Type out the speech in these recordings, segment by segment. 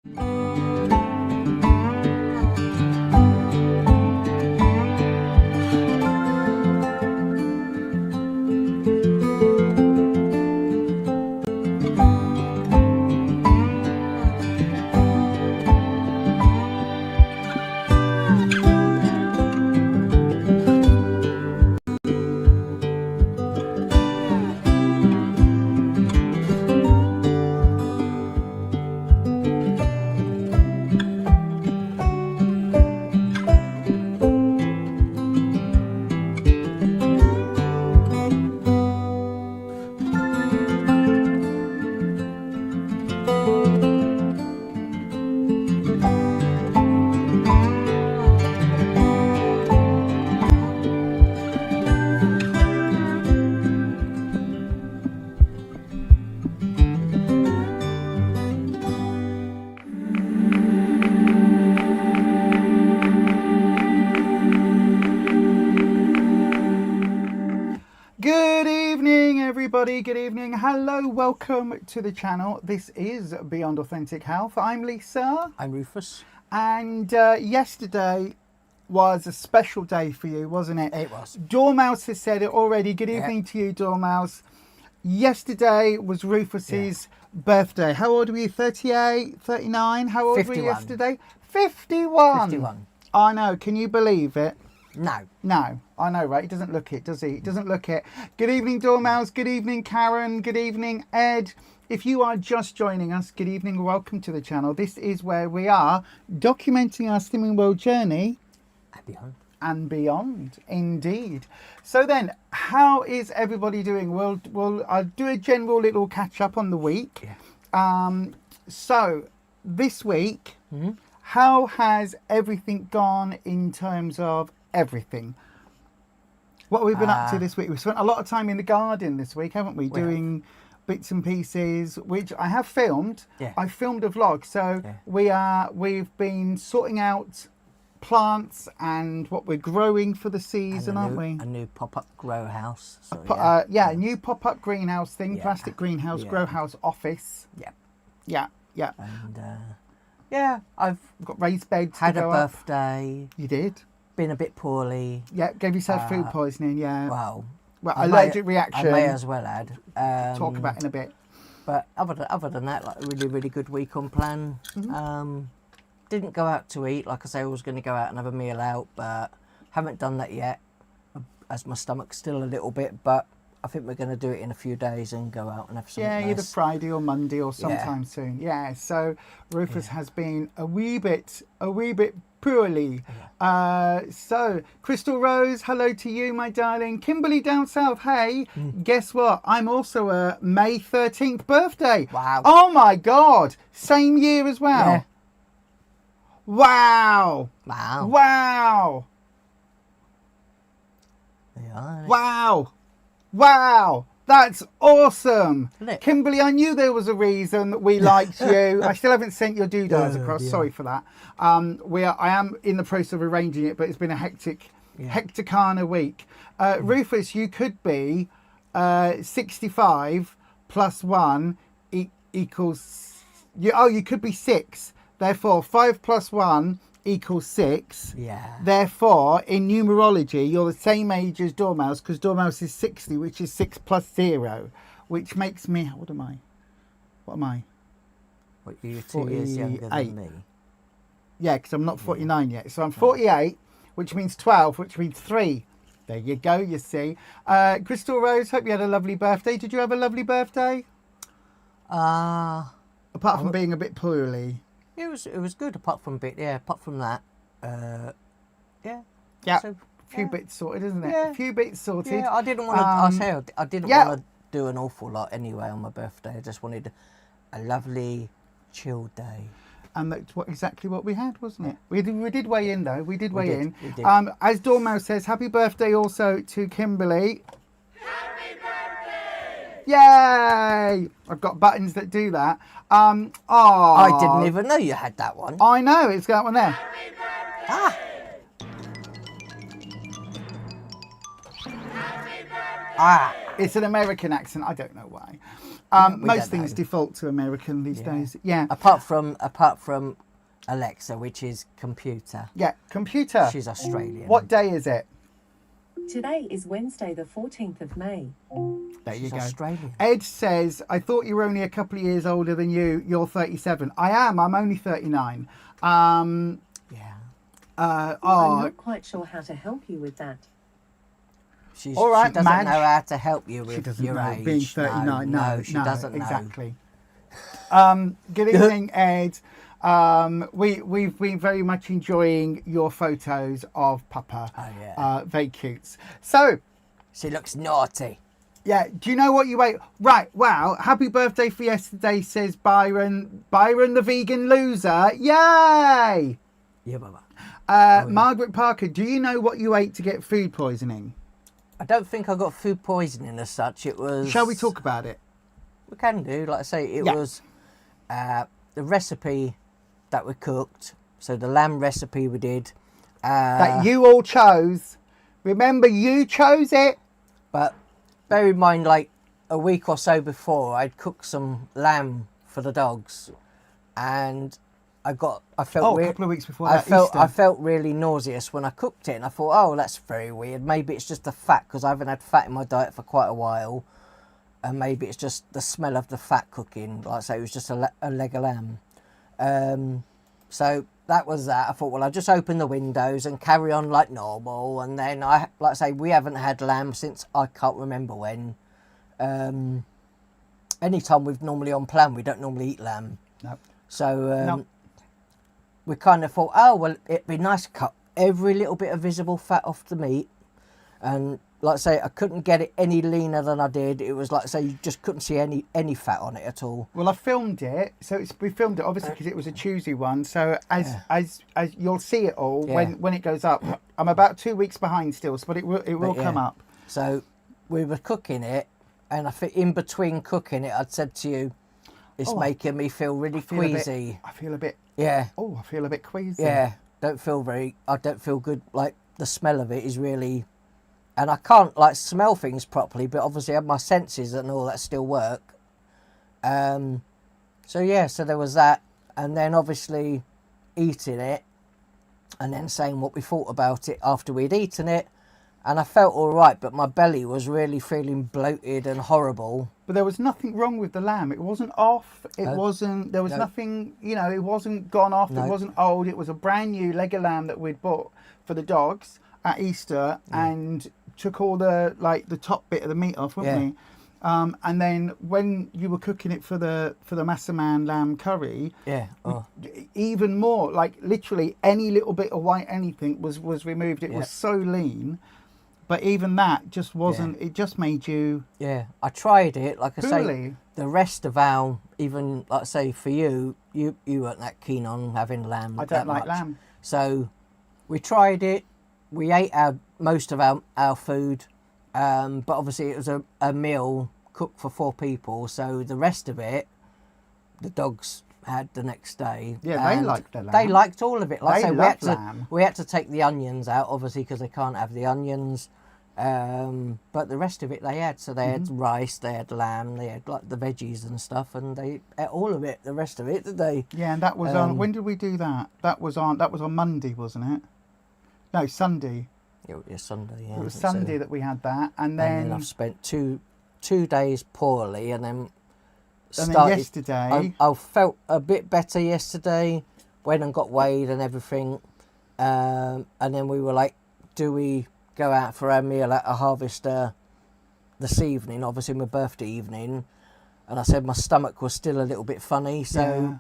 Good evening, everybody. Good evening. Hello, welcome to the channel. This is Beyond Authentic Health. I'm Lisa. I'm Rufus. And yesterday was a special day for you, wasn't it? It was. Dormouse has said it already. Good evening to you, Dormouse. Yesterday was Rufus's birthday. How old were you? 38, 39? How old 51. were you yesterday? 51. 51. I know. Can you believe it? No, I know, right? He doesn't look it, does he? He doesn't look it. Good evening, Dormouse. Good evening, Karen. Good evening, Ed. If you are just joining us, good evening. Welcome to the channel. This is where we are documenting our Slimming World journey. And beyond, indeed. So then, how is everybody doing? I'll do a general little catch up on the week. Yeah. So, this week, how has everything gone in terms of everything? What have we been up to this week? We spent a lot of time in the garden this week, haven't we? Doing bits and pieces, which I have filmed. Yeah. I filmed a vlog, so we've been sorting out plants and what we're growing for the season, aren't we? A new pop-up grow house. So, a new pop-up greenhouse thing, plastic greenhouse, grow house office. Yeah. And I've got raised beds. had to a go up. birthday. You did? Been a bit poorly. Yeah, gave yourself food poisoning. Yeah. Well, allergic reaction. I may as well add. Talk about in a bit. But other than that, like a really good week on plan. Didn't go out to eat. Like I say, I was going to go out and have a meal out, but haven't done that yet, as my stomach's still a little bit. But I think we're going to do it in a few days and go out and have something nice. Either Friday or Monday or sometime soon. Yeah. So Rufus has been a wee bit poorly. So Crystal Rose, hello to you, my darling. Kimberly down south, hey, guess what? I'm also a May 13th birthday. Wow. Oh my God. Same year as well. Yeah. Wow. Wow. Yeah. Wow. That's awesome. Isn't it? Kimberly, I knew there was a reason that we liked you. I still haven't sent your doodads across. Sorry for that. I am in the process of arranging it, but it's been a hecticana week. Rufus, you could be 65 plus 1 equals... you could be 6. Therefore, 5 plus 1 equals 6. Yeah. Therefore, in numerology, you're the same age as Dormouse, because Dormouse is 60, which is 6 plus 0, which makes me... What am I? What, you're 2 years younger than me? Yeah, because I'm not 49 yet. So I'm 48, which means 12, which means 3. There you go, you see. Crystal Rose, hope you had a lovely birthday. Did you have a lovely birthday? Apart from being a bit poorly. It was good apart from that. Yeah. So, a few bits sorted, isn't it? Yeah. A few bits sorted. Yeah, I didn't want to I didn't want to do an awful lot anyway on my birthday. I just wanted a lovely chill day. And that's exactly what we had, wasn't it? We did weigh in though. We did weigh in. We did. As Dormouse says, happy birthday also to Kimberly. Happy birthday! Yay! I've got buttons that do that. I didn't even know you had that one. I know, it's got one there. Happy birthday! Ah. Happy birthday! Ah. It's an American accent, I don't know why. Most don't things know. default to American these days. Yeah. Apart from Alexa, which is computer. Yeah. Computer. She's Australian. What day is it? Today is Wednesday, the 14th of May. There you She's go. Australian. Ed says, I thought you were only a couple of years older than you. You're 37. I am. I'm only 39. Yeah. I'm Oh, not quite sure how to help you with that. All right, she doesn't Madge. know how to help you she with doesn't your know. age. Being 39. No, she doesn't know. exactly. Good evening, Ed. We've been very much enjoying your photos of Papa. Oh, yeah. Very cute. So, She looks naughty. yeah, do you know what you ate? Right, wow. Happy birthday for yesterday, says Byron. Byron the vegan loser. Yay! Yeah, Baba. Margaret Parker, do you know what you ate to get food poisoning? I don't think I got food poisoning as such. It was. Shall we talk about it? We can do. Like I say, it Yeah. was the recipe that we cooked. So the lamb recipe we did. That you all chose. Remember, you chose it. But bear in mind, like a week or so before, I'd cooked some lamb for the dogs, and I felt Oh, a couple of weeks before that, Easter. I felt really nauseous when I cooked it, and I thought, oh, that's very weird. Maybe it's just the fat, because I haven't had fat in my diet for quite a while, and maybe it's just the smell of the fat cooking. Like I say, it was just a leg of lamb. So that was that. I thought, well, I'll just open the windows and carry on like normal. And then like I say, we haven't had lamb since I can't remember when. Anytime we've normally on plan, we don't normally eat lamb. No. So No. we kind of thought, oh, well, it'd be nice to cut every little bit of visible fat off the meat. And like I say, I couldn't get it any leaner than I did. It was like I say, you just couldn't see any fat on it at all. Well, I filmed it, so we filmed it obviously because it was a Choosey one. So as you'll see it all when it goes up. I'm about 2 weeks behind still, but it will come up. So we were cooking it, and I think in between cooking it, I'd said to you, it's making me feel really queasy. I feel a bit. Yeah. Oh, I feel a bit queasy. Yeah. I don't feel good. Like the smell of it is really. And I can't like smell things properly, but obviously my senses and all that still work. So yeah, so there was that, and then obviously eating it, and then saying what we thought about it after we'd eaten it, and I felt all right, but my belly was really feeling bloated and horrible. But there was nothing wrong with the lamb. It wasn't off. It No. wasn't. There was No. nothing. It wasn't gone off. No. It wasn't old. It was a brand new leg of lamb that we'd bought for the dogs at Easter, and took all the top bit of the meat off, wouldn't we? And then when you were cooking it for the Massaman lamb curry, Yeah. Oh. even more, like literally any little bit of white anything was removed. It was so lean, but even that just wasn't. It just made you. Yeah. I tried it. Like I say, Poorly. the rest of our, even like I say for you weren't that keen on having lamb. I that don't like much. lamb. So we tried it. We ate most of our food, but obviously it was a meal cooked for 4 people. So the rest of it, the dogs had the next day. Yeah, they and liked the lamb. They liked all of it. Like I They say, love lamb. we had to take the onions out, obviously, because they can't have the onions. But the rest of it they had. So they had rice, they had lamb, they had like the veggies and stuff, and they ate all of it. The rest of it, did they? Yeah, and that was on. When did we do that? That was on Monday, wasn't it? No, Sunday. It was Sunday. Yeah, It was I think so. Sunday that we had that, and And then then I've spent two days poorly, and then yesterday. I felt a bit better yesterday. Went and got weighed and everything, and then we were like, do we go out for our meal at a Harvester this evening? Obviously my birthday evening, and I said my stomach was still a little bit funny, so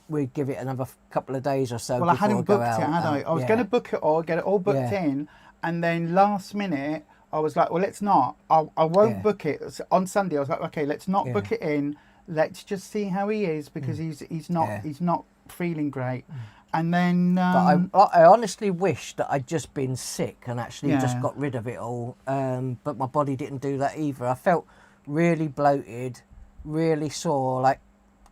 we'd give it another couple of days or so. Well, I before hadn't we go booked out. it, had I? I was Yeah. going to book it all, get it all booked Yeah. in, and then last minute I was like, well, let's not. I won't Yeah. book it. So on Sunday I was like, okay, let's not Yeah. book it in. Let's just see how he is because he's not feeling great. And then But I honestly wish that I'd just been sick and actually just Yeah. got rid of it all. But my body didn't do that either. I felt really bloated, really sore, like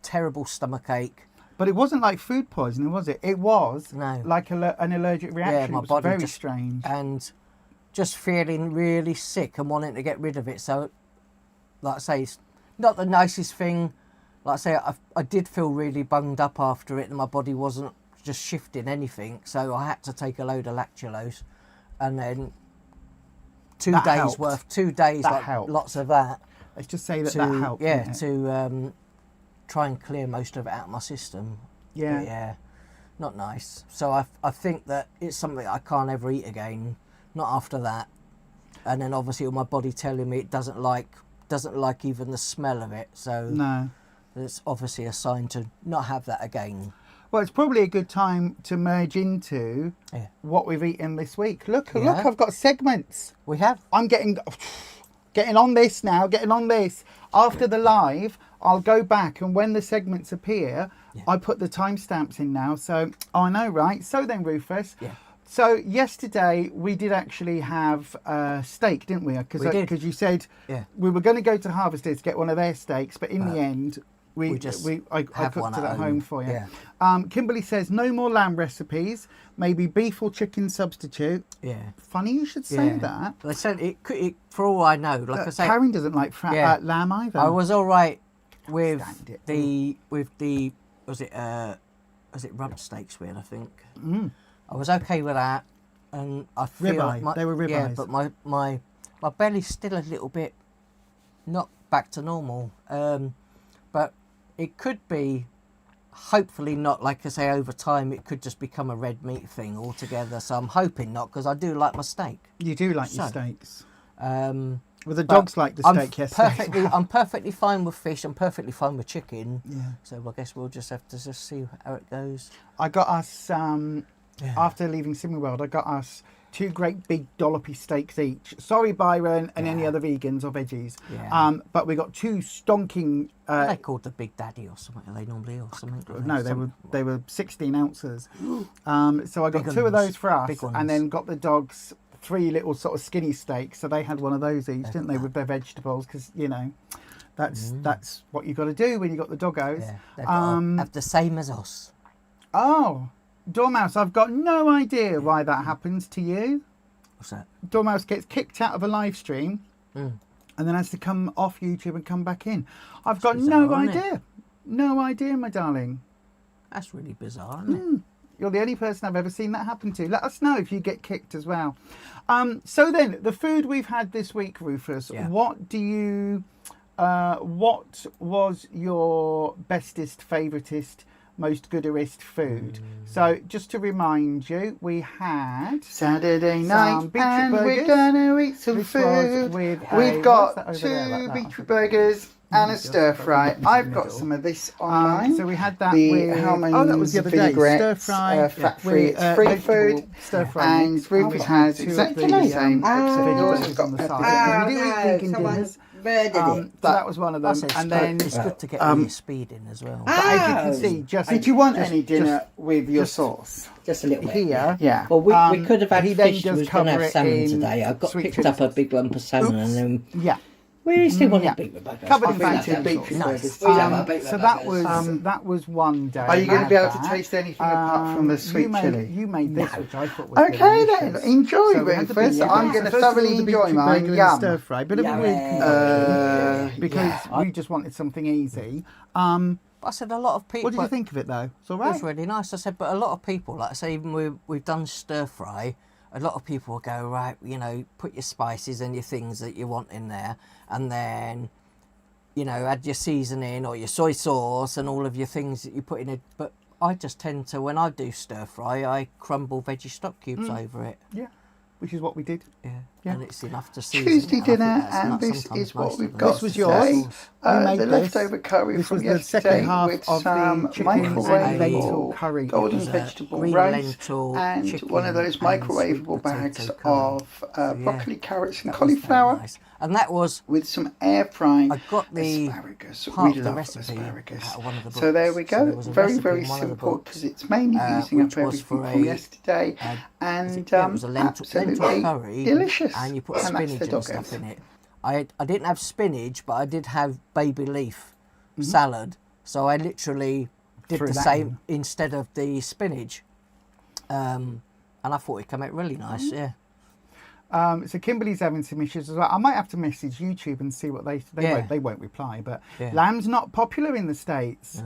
terrible stomach ache. but it wasn't like food poisoning, was it? It was No. like an allergic reaction. my it was body very just- strange. And just feeling really sick and wanting to get rid of it. So, like I say, not the nicest thing. Like I say, I did feel really bunged up after it, and my body wasn't just shifting anything, so I had to take a load of lactulose, and then 2 That days helped. worth, 2 days, That like helped. lots of that. Let's just say that helped. Yeah, didn't it? to try and clear most of it out of my system. Yeah. But yeah, not nice. So I think that it's something I can't ever eat again, not after that. And then obviously with my body telling me it doesn't like even the smell of it. So No. it's obviously a sign to not have that again. Well, it's probably a good time to merge into Yeah. what we've eaten this week. Look, Yeah. I've got segments. We have. I'm getting on this now, getting on this. After the live, I'll go back, and when the segments appear, I put the timestamps in now. So, I know, right? So then, Rufus. Yeah. So yesterday we did actually have steak, didn't we? We did. Because you said we were going to go to Harvesters to get one of their steaks, but in the end, I have cooked one it at at home for you. Yeah. Kimberly says no more lamb recipes, maybe beef or chicken substitute. Yeah. Funny you should say that. They said it could, for all I know, like I say, Karen doesn't like lamb either. I was all right with stand it. the was it rump steaks we had, I think. I was okay with that, and I feel Ribeye. They were ribeyes. Yeah, but my belly's still a little bit not back to normal. But it could be, hopefully not, like I say, over time it could just become a red meat thing altogether. So I'm hoping not, because I do like my steak. You do like your So, steaks. Well, the dogs like the steak yesterday. I'm perfectly fine with fish. I'm perfectly fine with chicken. Yeah. So I guess we'll just have to just see how it goes. I got us, after leaving Simmerworld, I got us 2 great big dollopy steaks each. Sorry, Byron, and any other vegans or veggies. Yeah. But we got 2 stonking. Are they called the Big Daddy or something? Are they normally or something? No, they were 16 ounces. So I got Big 2 of ones. those for us, Big ones. and then got the dogs 3 little sort of skinny steaks. So they had one of those each, didn't they, with their vegetables? Because that's what you got to do when you got the doggos. Yeah, they've got to have the same as us. Oh, Dormouse, I've got no idea why that happens to you. What's that? Dormouse gets kicked out of a live stream and then has to come off YouTube and come back in. I've got no bizarre, isn't idea. No idea, my darling. That's really bizarre, isn't it? You're the only person I've ever seen that happen to. Let us know if you get kicked as well. So then, the food we've had this week, Rufus, what do you... what was your bestest, favouriteest, most gooderest food? So just to remind you, we had Saturday night beetroot and burgers. we're gonna eat some This was food. with We've what's got that over 2 there, like that? beetroot burgers and a stir fry. I've got some of this on mine. so we had that the with Hellmann's that was the other day. Stir vinaigrettes, fry, fat-free, it's free food. stir fry, And mix. Rufus With has two of exactly the, the same. vegetables Yours has on the got side. pepper. We do eat vegan dinners. So that was one of them. It's And good, then, it's good to get all your speed in as well. but as you can see, just Did you want just- any dinner just with your sauce? Just a little bit. here? Yeah. Well, we could have had he then fish. does We was going to cover have it salmon in today. I got sweet picked chili up a sauce. big lump of salmon, and then Yeah. we still want yeah. to beat the burgers. I I Covered in think think fat two that's beetroot all. burgers. We have our beet So that burgers. was one day. Are you going to we be had able to that. taste anything apart from the sweet chili? You made this, which I thought was Okay delicious. then, enjoy So we had the Rufus. beetroot I'm burgers. going to So first of all, thoroughly the enjoy beetroot mine. burger and Yum. Stir fry, bit of a Yeah. weird concoction because yeah. we just wanted something easy. I said a lot of people. What did you think of it though? It's all It was right. really nice. I said, but a lot of people, like I say, even we've done stir fry. A lot of people will go, right, put your spices and your things that you want in there, and then, add your seasoning or your soy sauce and all of your things that you put in it. But I just tend to, when I do stir fry, I crumble veggie stock cubes over it. Yeah, which is what we did. Yeah. Yeah. And it's enough to season Tuesday it. I think dinner, that's and not this sometimes is what most we've of got. them. This was today. yours. We made The this. leftover curry This from was the yesterday second half with of some the chicken and microwavable lentil curry. golden was a vegetable green rice lentil, and chicken one of those and sweet microwavable potato bags curry. of yeah, broccoli, carrots, and That was very cauliflower nice. And that was with some air frying I got the asparagus. part We of the love recipe asparagus. out of one of the So there books. we So go. there was a Very, recipe very in one of the simple books, because it's mainly using which up was everything for from a, yesterday, and it was a lentil absolutely curry, delicious. and you put And that's spinach the and stuff doggos. in it. I didn't have spinach, but I did have baby leaf salad. So I literally did Threw the that same instead of the spinach, and I thought it came out really nice. Yeah. So Kimberly's having some issues as well. I might have to message YouTube and see what they won't reply. But lamb's not popular in the States.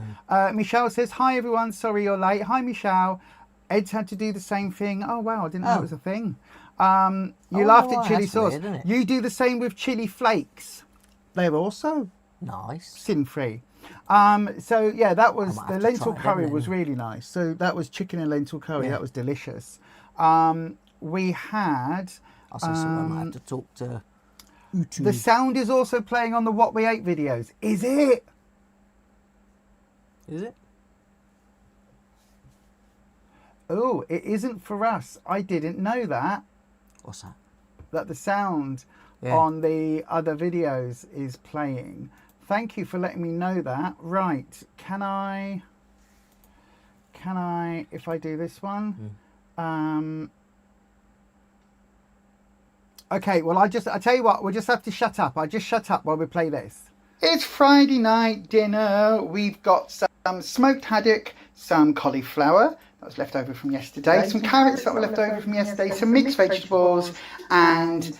Michelle says, hi everyone, sorry you're late. Hi Michelle. Ed's had to do the same thing. Oh wow, I didn't know it was a thing. You laughed at chili that's sauce. weird, isn't it? You do the same with chili flakes. They're also Nice. sin free. So yeah, that was I might the have to lentil try curry them was then. really nice. So that was chicken and lentil curry. Yeah. That was delicious. We had I say someone might have to talk to YouTube. the sound is also playing on the What We Ate videos. Is it? Is it? Oh, it isn't for us. I didn't know that. What's that? That the sound Yeah. on the other videos is playing. Thank you for letting me know that. Right, can I, if I do this one? Okay, well, I tell you what, we'll just have to shut up. I'll just shut up while we play this. It's Friday night dinner. We've got some smoked haddock, some cauliflower that was left over from yesterday, some carrots that were left over from yesterday, some mixed vegetables, and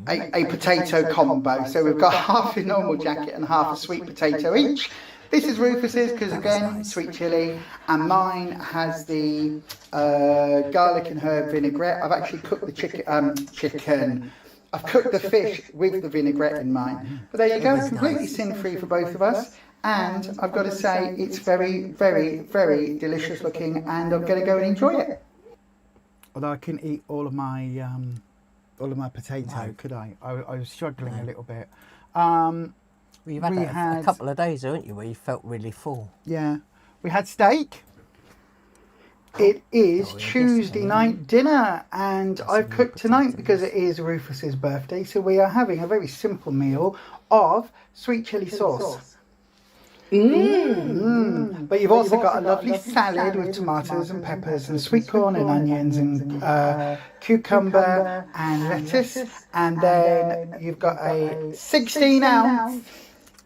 a potato combo. So we've got half a normal jacket and half a sweet potato each. This is Rufus's because again, sweet chilli, and mine has the garlic and herb vinaigrette. I've actually cooked the chicken. I've cooked the fish with the vinaigrette in mine. But there you go, completely sin-free for both of us. And I've got to say, it's very, very, very delicious looking, and I'm going to go and enjoy it. Although I couldn't eat all of my potato, could I? I was struggling a little bit. Well, you've had a couple of days, haven't you, where you felt really full? Yeah. We had steak. It is Tuesday night dinner, and I've cooked tonight because it is Rufus's birthday. So we are having a very simple meal of sweet chili sauce. But you've also got a lovely salad with tomatoes and peppers and sweet corn and onions and cucumber and lettuce, and then you've got a 16-ounce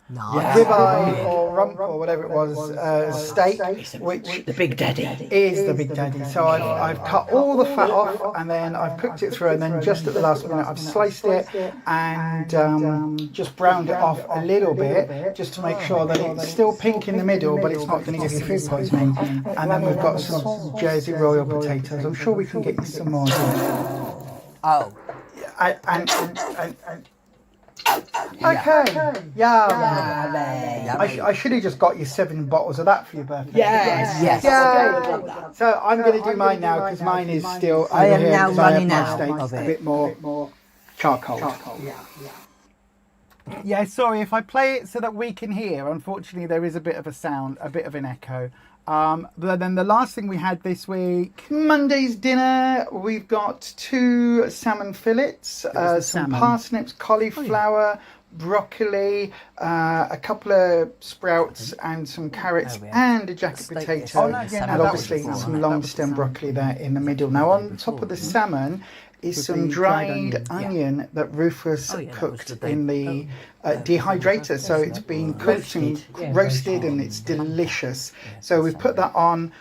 Nice. ribeye or rump or whatever it was steak, which The Big Daddy. is the Big Daddy. So I've cut all the fat off, and then I've cooked it through, and then just at the last minute I've sliced it and just browned it off a little bit, just to make sure that it's still pink in the middle, but it's not going to give you food poisoning. And then we've got some Jersey Royal potatoes. I'm sure we can get you some more. Oh, Okay. Yeah. I should have just got you 7 bottles of that for your birthday. Yes. Yay. So I'm going to do mine now because mine is still. I am over here now 'cause I have running my out steaks of a it. bit more charcoal. Yeah, sorry if I play it so that we can hear. Unfortunately, there is a bit of a sound, a bit of an echo. But then the last thing we had this week, Monday's dinner, we've got 2 salmon fillets, some salmon. parsnips, cauliflower, broccoli, a couple of sprouts and some carrots and a jacket Steak potato, yesterday, and salmon. obviously some long stem broccoli there in the middle. Now on top of the salmon is some dried onion that Rufus that was cooked the day. in the dehydrator. So it's been cooked and roasted, and it's delicious. So we put that on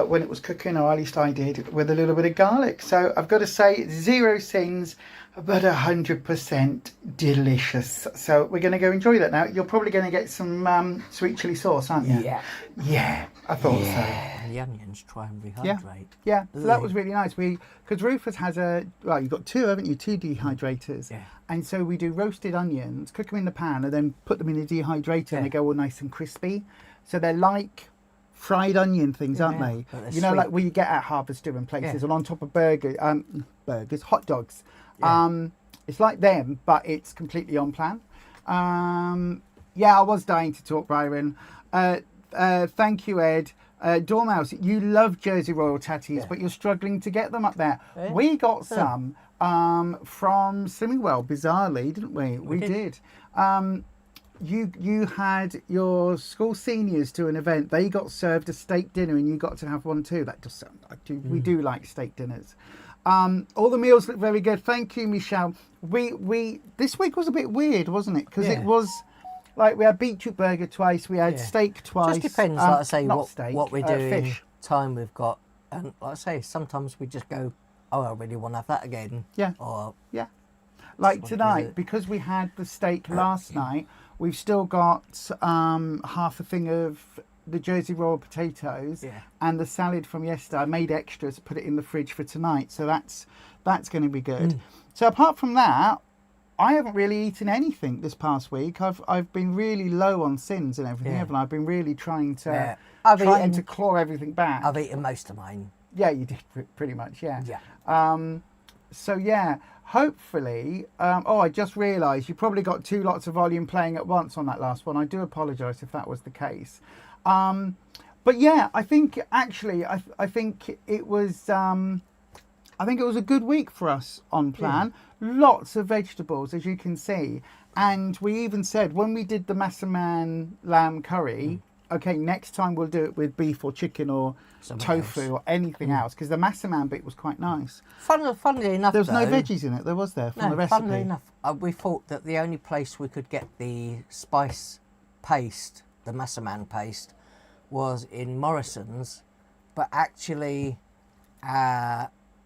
when it was cooking, or at least I did, with a little bit of garlic. So I've got to say, 0 sins, but 100% delicious. So we're going to go enjoy that now. You're probably going to get some sweet chili sauce, aren't you? Yeah, I thought so. and the onions try and rehydrate. Yeah, so that was really nice. Because Rufus has you've got 2, haven't you? 2 dehydrators. Yeah. And so we do roasted onions, cook them in the pan, and then put them in the dehydrator, and they go all nice and crispy. So they're like fried onion things, aren't they? but they're You know, sweet. like where you get at Harvester and places, and on top of burgers, hot dogs. It's like them, but it's completely on plan. I was dying to talk, Byron. Thank you, Ed. Dormouse, you love Jersey Royal tatties, but you're struggling to get them up there. Yeah. We got some from Slimmingwell, bizarrely, didn't we? We did. You had your school seniors to an event. They got served a steak dinner, and you got to have one too. That does sound. We do like steak dinners. All the meals look very good. Thank you, Michelle. We this week was a bit weird, wasn't it? Because it was like we had beetroot burger twice, we had steak twice. Just depends, like I say, not steak, what we're doing, fish. time we've got, and like I say, sometimes we just go, oh, I really want to have that again. Yeah. Or Yeah. Like what it tonight, is. because we had the steak last night, we've still got half a thing of the Jersey royal potatoes Yeah. and the salad from yesterday. I made extras, put it in the fridge for tonight, so that's going to be good. So apart from that, I haven't really eaten anything this past week. I've been really low on sins and everything, Yeah. haven't I? I've been really trying to Yeah. I've eaten- claw everything back. I've eaten most of mine. Yeah, you did pretty much. Yeah. Yeah. So yeah, hopefully. I just realised you probably got two lots of volume playing at once on that last one. I do apologise if that was the case. But yeah, I think actually, I think it was. I think it was a good week for us on plan. Lots of vegetables, as you can see, and we even said when we did the Massaman lamb curry. Okay, next time we'll do it with beef or chicken or Something tofu else. or anything else, because the Massaman bit was quite nice. Funnily enough, There was no though, veggies in it. There was there from the recipe. funnily enough, we thought that the only place we could get the spice paste, the Massaman paste, was in Morrison's, but actually,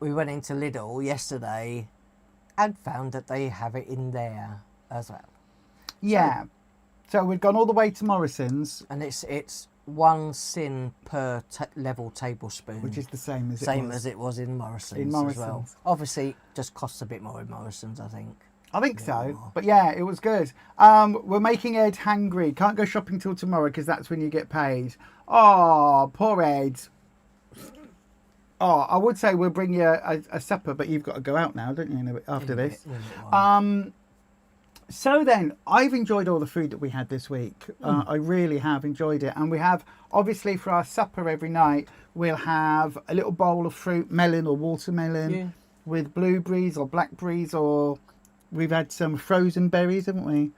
we went into Lidl yesterday and found that they have it in there as well. Yeah. So we've gone all the way to Morrison's, And it's 1 sin per level tablespoon, which is the same as same it was. as it was in Morrison's, In as well. Morrison's. Obviously, just costs a bit more in Morrison's, I think. I think so. more. But yeah, it was good. We're making Ed hungry. Can't go shopping till tomorrow because that's when you get paid. Oh, poor Ed. Oh, I would say we'll bring you a supper, but you've got to go out now, don't you, in a bit after this? So then, I've enjoyed all the food that we had this week. I really have enjoyed it. And we have, obviously, for our supper every night, we'll have a little bowl of fruit, melon or watermelon, with blueberries or blackberries, or we've had some frozen berries, haven't we?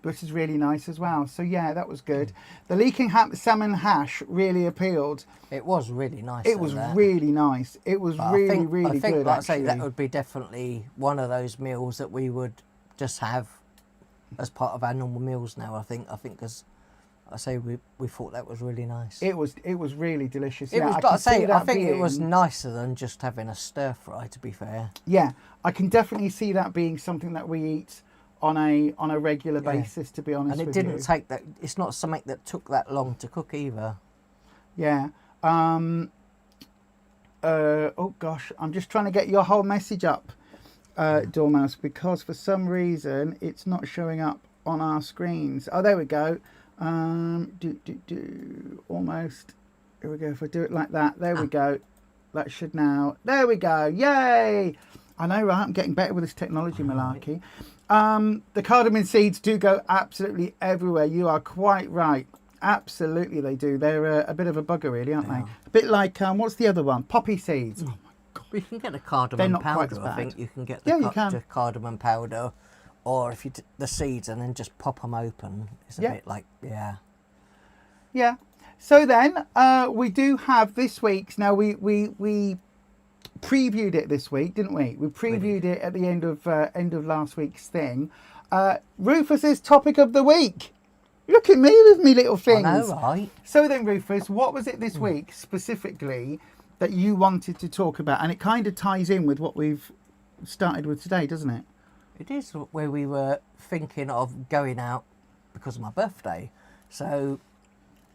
Which is really nice as well. So yeah, that was good. The leaking salmon hash really appealed. It was really nice. It was really nice. It was But really, I think, really I think, good, like actually. I say, that would be definitely one of those meals that we would just have as part of our normal meals now. I think because I say we thought that was really nice. It was really delicious. It Yeah, was, I like I can see say, I that think it was being- nicer than just having a stir fry. To be fair, Yeah, I can definitely see that being something that we eat on a regular Yeah. basis, to be honest and it with didn't you. take that. It's not something that took that long to cook either. Yeah. Oh gosh, I'm just trying to get your whole message up, Dormouse, because for some reason it's not showing up on our screens. Oh, there we go. Almost. Here we go. If I do it like that, there we go. That should now. There we go. Yay! I know, right? I'm getting better with this technology malarkey. The cardamom seeds do go absolutely everywhere. You are quite right. Absolutely, they do. They're a bit of a bugger, really, aren't they? A bit like what's the other one? Poppy seeds. Oh my god! You can get the They're cardamom not quite as powder. I think bad. you can get Yeah, the, you can. the cardamom powder, or if you the seeds and then just pop them open. It's a Yeah. bit like Yeah. So then we do have this week's. Now we previewed it this week, didn't we? We previewed it at the end of last week's thing. Rufus's topic of the week. Look at me with me little things. I know, right? So then, Rufus, what was it this week specifically that you wanted to talk about? And it kind of ties in with what we've started with today, doesn't it? It is where we were thinking of going out because of my birthday. So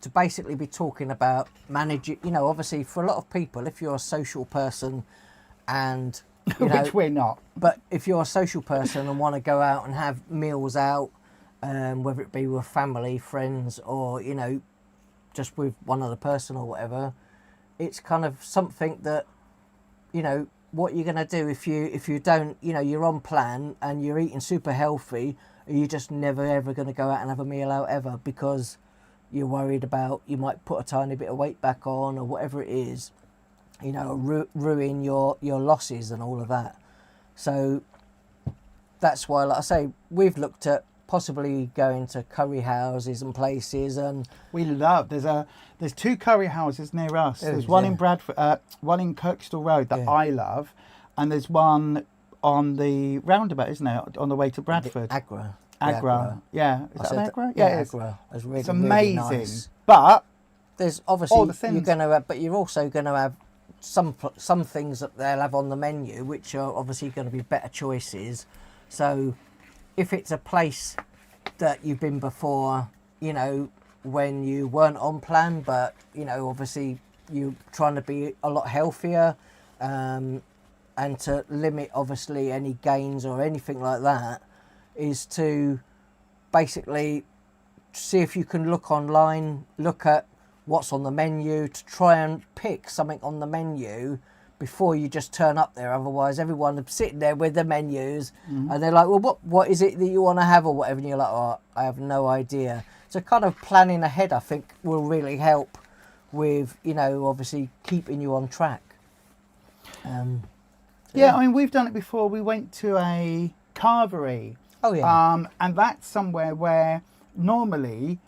to basically be talking about managing, obviously for a lot of people, if you're a social person and, Which we're not. but if you're a social person and want to go out and have meals out, whether it be with family, friends, or, just with one other person or whatever, it's kind of something that, what you're going to do if you don't, you're on plan and you're eating super healthy, are you just never ever going to go out and have a meal out ever because you're worried about you might put a tiny bit of weight back on or whatever it is, ruin your losses and all of that. So that's why, like I say, we've looked at possibly going to curry houses and places, and We love. There's two curry houses near us. There's one in Bradford, one in Kirkstall Road that I love, and there's one on the roundabout, isn't there, on the way to Bradford? Agra. Agra. Yeah. Is I that said Agra? yeah, Yeah, it is. Agra. It's really, It's really amazing. nice. But There's all obviously the things. you're going to have, but you're also going to have some things that they'll have on the menu, which are obviously going to be better choices. So if it's a place that you've been before, you know, when you weren't on plan, but, you know, obviously you're trying to be a lot healthier, and to limit obviously any gains or anything like that, is to basically see if you can look online, look at what's on the menu, to try and pick something on the menu before you just turn up there. Otherwise everyone is sitting there with the menus, and they're like, well, what is it that you want to have or whatever, and you're like, oh, I have no idea. So kind of planning ahead, I think, will really help with, you know, obviously keeping you on track. Yeah, I mean, we've done it before. We went to a carvery. Oh yeah. And that's somewhere where normally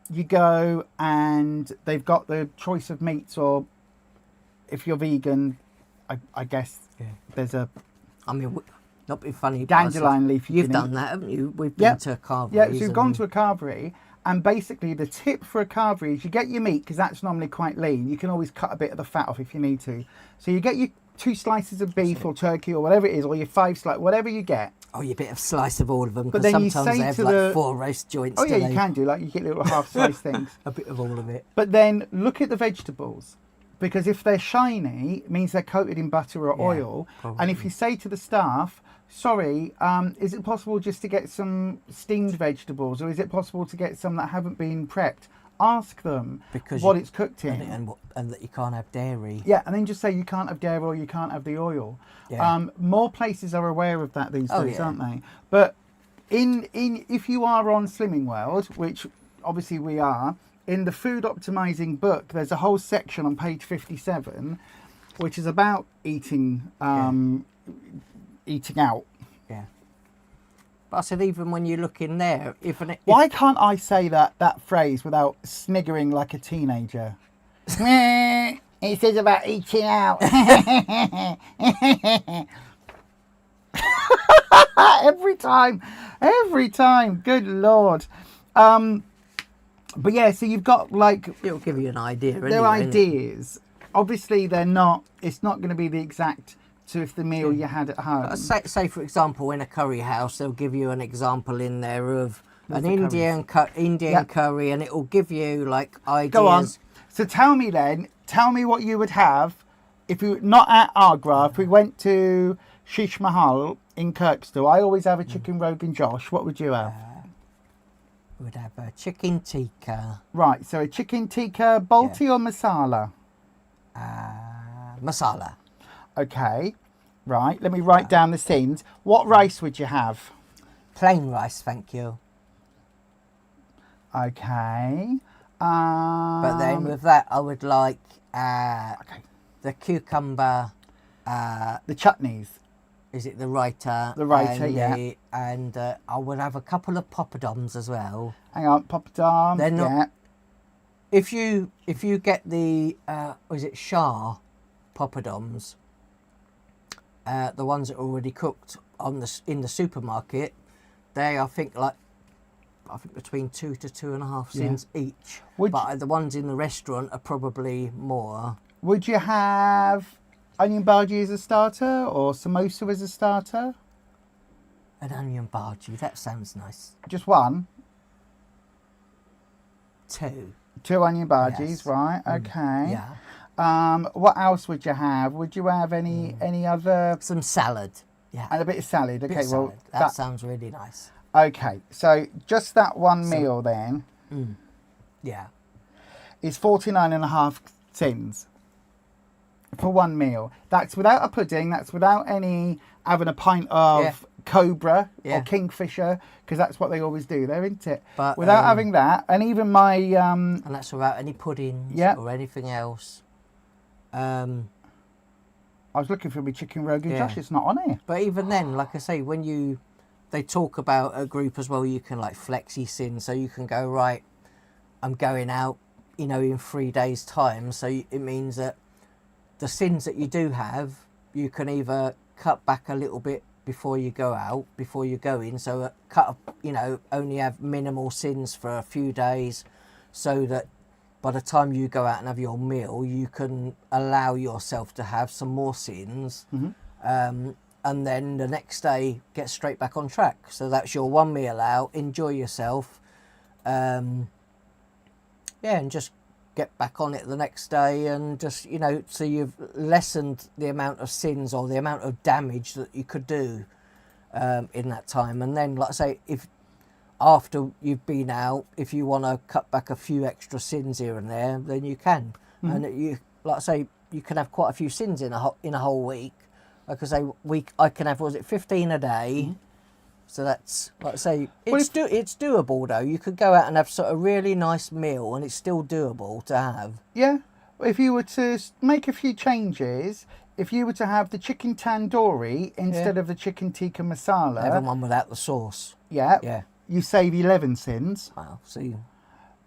you go and they've got the choice of meats, or if you're vegan, I guess there's a I mean, not being funny, dandelion leaf. You've done that, haven't you? We've been Yep. to a carvery. Yeah, so you've gone to a carvery, and basically the tip for a carvery is you get your meat, because that's normally quite lean. You can always cut a bit of the fat off if you need to. So you get your 2 slices of beef or turkey or whatever it is, or your 5 slices, whatever you get. Oh, you bit of slice of all of them, But because then you sometimes say they have to like the- 4 roast joints. Oh yeah, don't you they? can do, like you get little half slice things. A bit of all of it. But then look at the vegetables, because if they're shiny, it means they're coated in butter or Yeah, oil. probably. And if you say to the staff, sorry, is it possible just to get some steamed vegetables, or is it possible to get some that haven't been prepped? Ask them Because what you- it's cooked in. And that you can't have dairy. Yeah, and then just say you can't have dairy or you can't have the oil. Yeah. More places are aware of that these Oh, days, yeah. aren't they? But in if you are on Slimming World, which obviously we are, in the food optimizing book, there's a whole section on page 57, which is about eating eating out. Yeah. But I said, even when you look in there, Why can't I say that phrase without sniggering like a teenager? It says about eating out. Every time. Good Lord. But yeah, so you've got like, it'll give you an idea. they're anyway, innit? ideas. Obviously, they're not. It's not going to be the exact to if the meal you had at home. Say for example, in a curry house, they'll give you an example in there of What's an the Indian Yeah. curry, and it will give you like ideas. Go on. So tell me then. Tell me what you would have if you not at Agra. If we went to Shish Mahal in Kirkstall, I always have a chicken Rogan Josh. What would you have? We'd have a chicken tikka, Right. So a chicken tikka, balti or masala? masala, Okay. Right. Let me write down the sins. What rice would you have? plain rice, thank you. Okay. But then with that, I would like Okay. the cucumber. The chutneys. Is it the writer? The writer, and yeah. And I would have a couple of poppadoms as well. Hang on. Poppadom. They're not- Yeah. If you get the is it Shah poppadoms, the ones that are already cooked in the supermarket, they I think between 2 to 2.5 cents each. Would But the ones in the restaurant are probably more. Would you have onion bhaji as a starter or samosa as a starter? An onion bhaji, that sounds nice. Just one. 2. 2 onion bhajis, Yes. right? Okay. Yeah. What else would you have? Would you have any other, Some salad. Yeah. and a bit of salad? Bit Okay, of well, salad. That sounds really nice. okay. So just that one meal then Yeah. is 49.5 cents for one meal. That's without a pudding. That's without any having a pint of Yeah. Cobra Yeah. or Kingfisher, because that's what they always do there, isn't it? But, Without having that, and even my And that's without any puddings Yeah. or anything else. I was looking for my chicken Rogan Yeah. Josh. It's not on here. But even then, like I say, they talk about a group as well, you can like flexi sin, so you can go, right, I'm going out, in 3 days' time. So it means that the sins that you do have, you can either cut back a little bit before you go out, before you go in. So only have minimal sins for a few days, so that by the time you go out and have your meal, you can allow yourself to have some more sins. And and then the next day get straight back on track. So that's your one meal out, enjoy yourself, and just get back on it the next day, and just, so you've lessened the amount of sins or the amount of damage that you could do in that time. And then, like I say, if after you've been out, if you want to cut back a few extra sins here and there, then you can. And you, like I say, you can have quite a few sins in a whole week. Like I say, I can have, was it 15 a day? So that's, like I say, it's doable though. You could go out and have sort of really nice meal, and it's still doable to have. Yeah. If you were to make a few changes, if you were to have the chicken tandoori instead of the chicken tikka masala, Have one without the sauce. yeah, you save 11 sins. Wow. So you,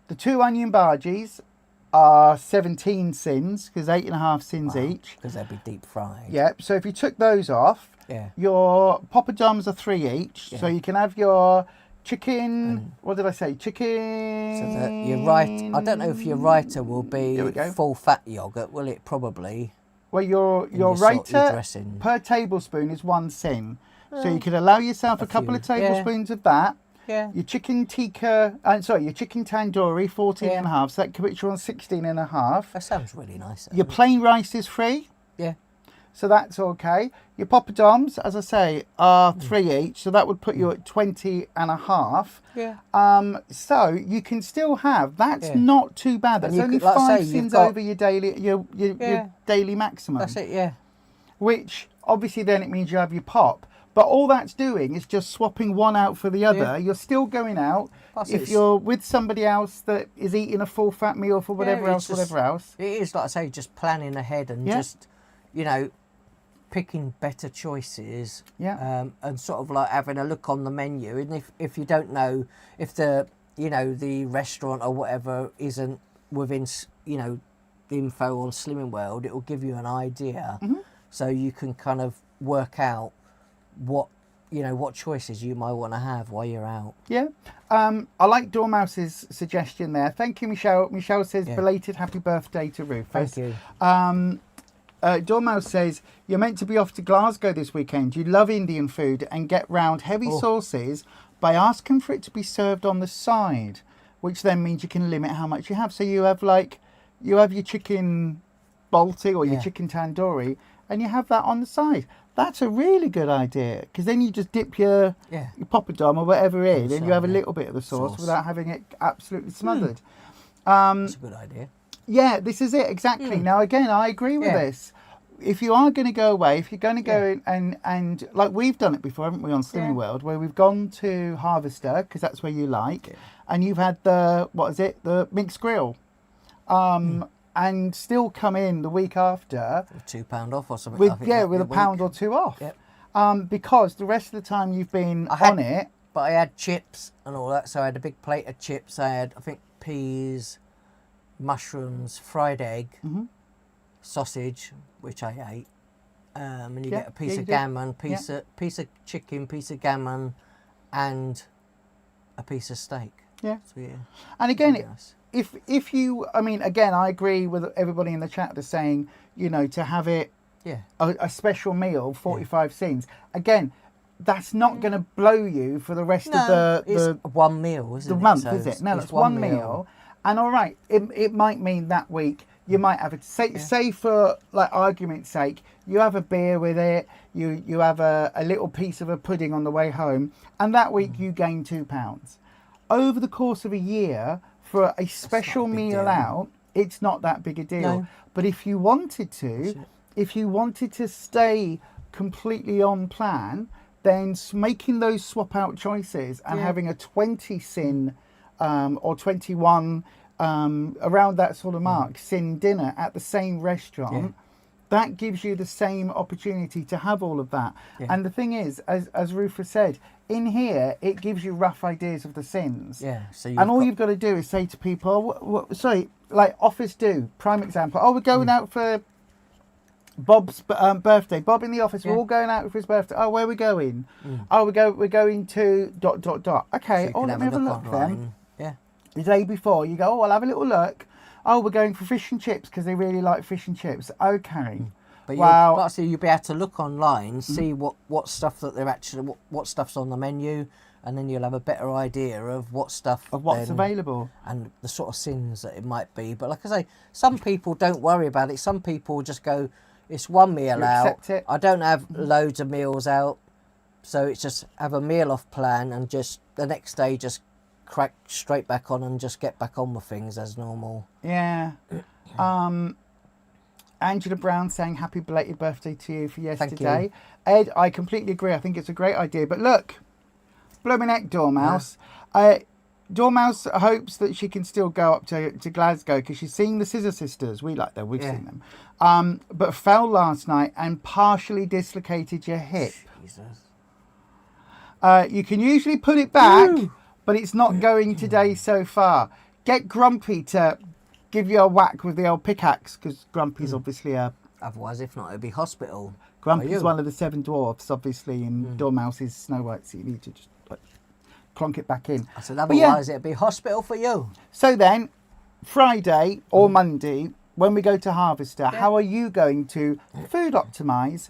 The 2 onion bhajis are 17 sins, because 8.5 sins each. because they'd be deep fried. Yeah, so if you took those off, Yeah. your poppadoms are 3 each. Yeah. So you can have your chicken, what did I say? Chicken... So that your right, I don't know if your writer will Here we be go. full fat yogurt, will it? Probably. Well, your your salt, your rater dressing. per tablespoon is 1 sin. So you could allow yourself a couple of tablespoons of that. Yeah. Your chicken tikka, your chicken tandoori, 14.5. So that puts you on 16.5. That sounds really nice. Your plain rice is free. Yeah. So that's okay. Your poppadoms, as I say, are 3 each. So that would put you at 20.5. Yeah. So you can still have, that's Yeah. not too bad. That's you only could, like I 5 say, you've sins got- over your daily, your daily maximum. That's it. Yeah. Which obviously then it means you have your pop. But all that's doing is just swapping one out for the other. Yeah. You're still going out. Plus If it's- you're with somebody else that is eating a full fat meal for whatever Yeah, else, it's just- whatever else. It is, like I say, just planning ahead and Yeah. just, picking better choices. Yeah. And sort of like having a look on the menu. And if you don't know, if the restaurant or whatever isn't within, the info on Slimming World, it will give you an idea. Mm-hmm. So you can kind of work out what choices you might want to have while you're out. Yeah. I like Dormouse's suggestion there. Thank you, Michelle. Michelle says, Yeah. belated happy birthday to Rufus. Thank you. Dormouse says, you're meant to be off to Glasgow this weekend. You love Indian food and get round heavy sauces by asking for it to be served on the side, which then means you can limit how much you have. So you have your chicken balti or your chicken tandoori, and you have that on the side. That's a really good idea, because then you just dip your poppadom or whatever in, and you have a little bit of the sauce without having it absolutely smothered. That's a good idea. Yeah, this is it, exactly. Now, again, I agree with this. If you are going to go away, if you're going to go in and like we've done it before, haven't we, on Slimming World, where we've gone to Harvester, because that's where you like, and you've had the mixed grill, and still come in the week after £2 off or something. with I think with a week. pound or two off. Yep. Because the rest of the time you've been had- on it. But I had chips and all that, so I had a big plate of chips. I had, I think, peas, mushrooms, fried egg, sausage, which I ate, and you get a piece you of did. gammon, piece of chicken, piece of gammon, and a piece of steak. Yeah. So yeah. And again, Really nice. if you, I mean, again, I agree with everybody in the chat that's saying, to have it Yeah. a special meal, 45 scenes. Again, that's not going to blow you for the rest of the it's one meal, isn't the it? month, So is it? No, it's it's one meal. And all right, it might mean that week you might have say for like argument's sake, you have a beer with it, you have a little piece of a pudding on the way home, and that week you gain £2. Over the course of a year, for a special big meal deal. out, it's not that big a deal. No. But if you wanted to stay completely on plan, then making those swap out choices and having a 20 sin or 21 around that sort of mark sin dinner at the same restaurant, that gives you the same opportunity to have all of that. And the thing is, as Rufus said, in here it gives you rough ideas of the sins. Yeah. So You've got to do is say to people, like Office do, prime example, we're going out for Bob's birthday. Bob in the office, we're all going out for his birthday. Oh, where are we going? Oh, we're going to ... Okay, so you can let me have a look online. then. Yeah. The day before, you go, I'll have a little look. Oh, we're going for fish and chips because they really like fish and chips. Okay. But Wow. but so you'll be able to look online, see what stuff that they're actually what stuff's on the menu, and then you'll have a better idea of what stuff Of what's then- available. and the sort of sins that it might be. But like I say, some people don't worry about it. Some people just go, it's one meal You out. accept it. I don't have loads of meals out, so it's just have a meal off plan and just the next day just crack straight back on and just get back on with things as normal. Yeah. Angela Brown saying happy belated birthday to you for yesterday. Ed, I completely agree. I think it's a great idea. But look, blooming heck, Dormouse. Dormouse hopes that she can still go up to Glasgow because she's seen the Scissor Sisters. We like them. We've seen them. But fell last night and partially dislocated your hip. Jesus. You can usually put it back, but it's not going today so far. Get Grumpy to give you a whack with the old pickaxe because Grumpy's obviously a... Otherwise, if not, it'd be hospital. Grumpy's you. one of the 7 dwarfs, obviously, and Dormouse is Snow White, so you need to just like, clonk it back in. I said, But yeah. otherwise, it'd be hospital for you. So then, Friday or Monday, when we go to Harvester, how are you going to food optimise,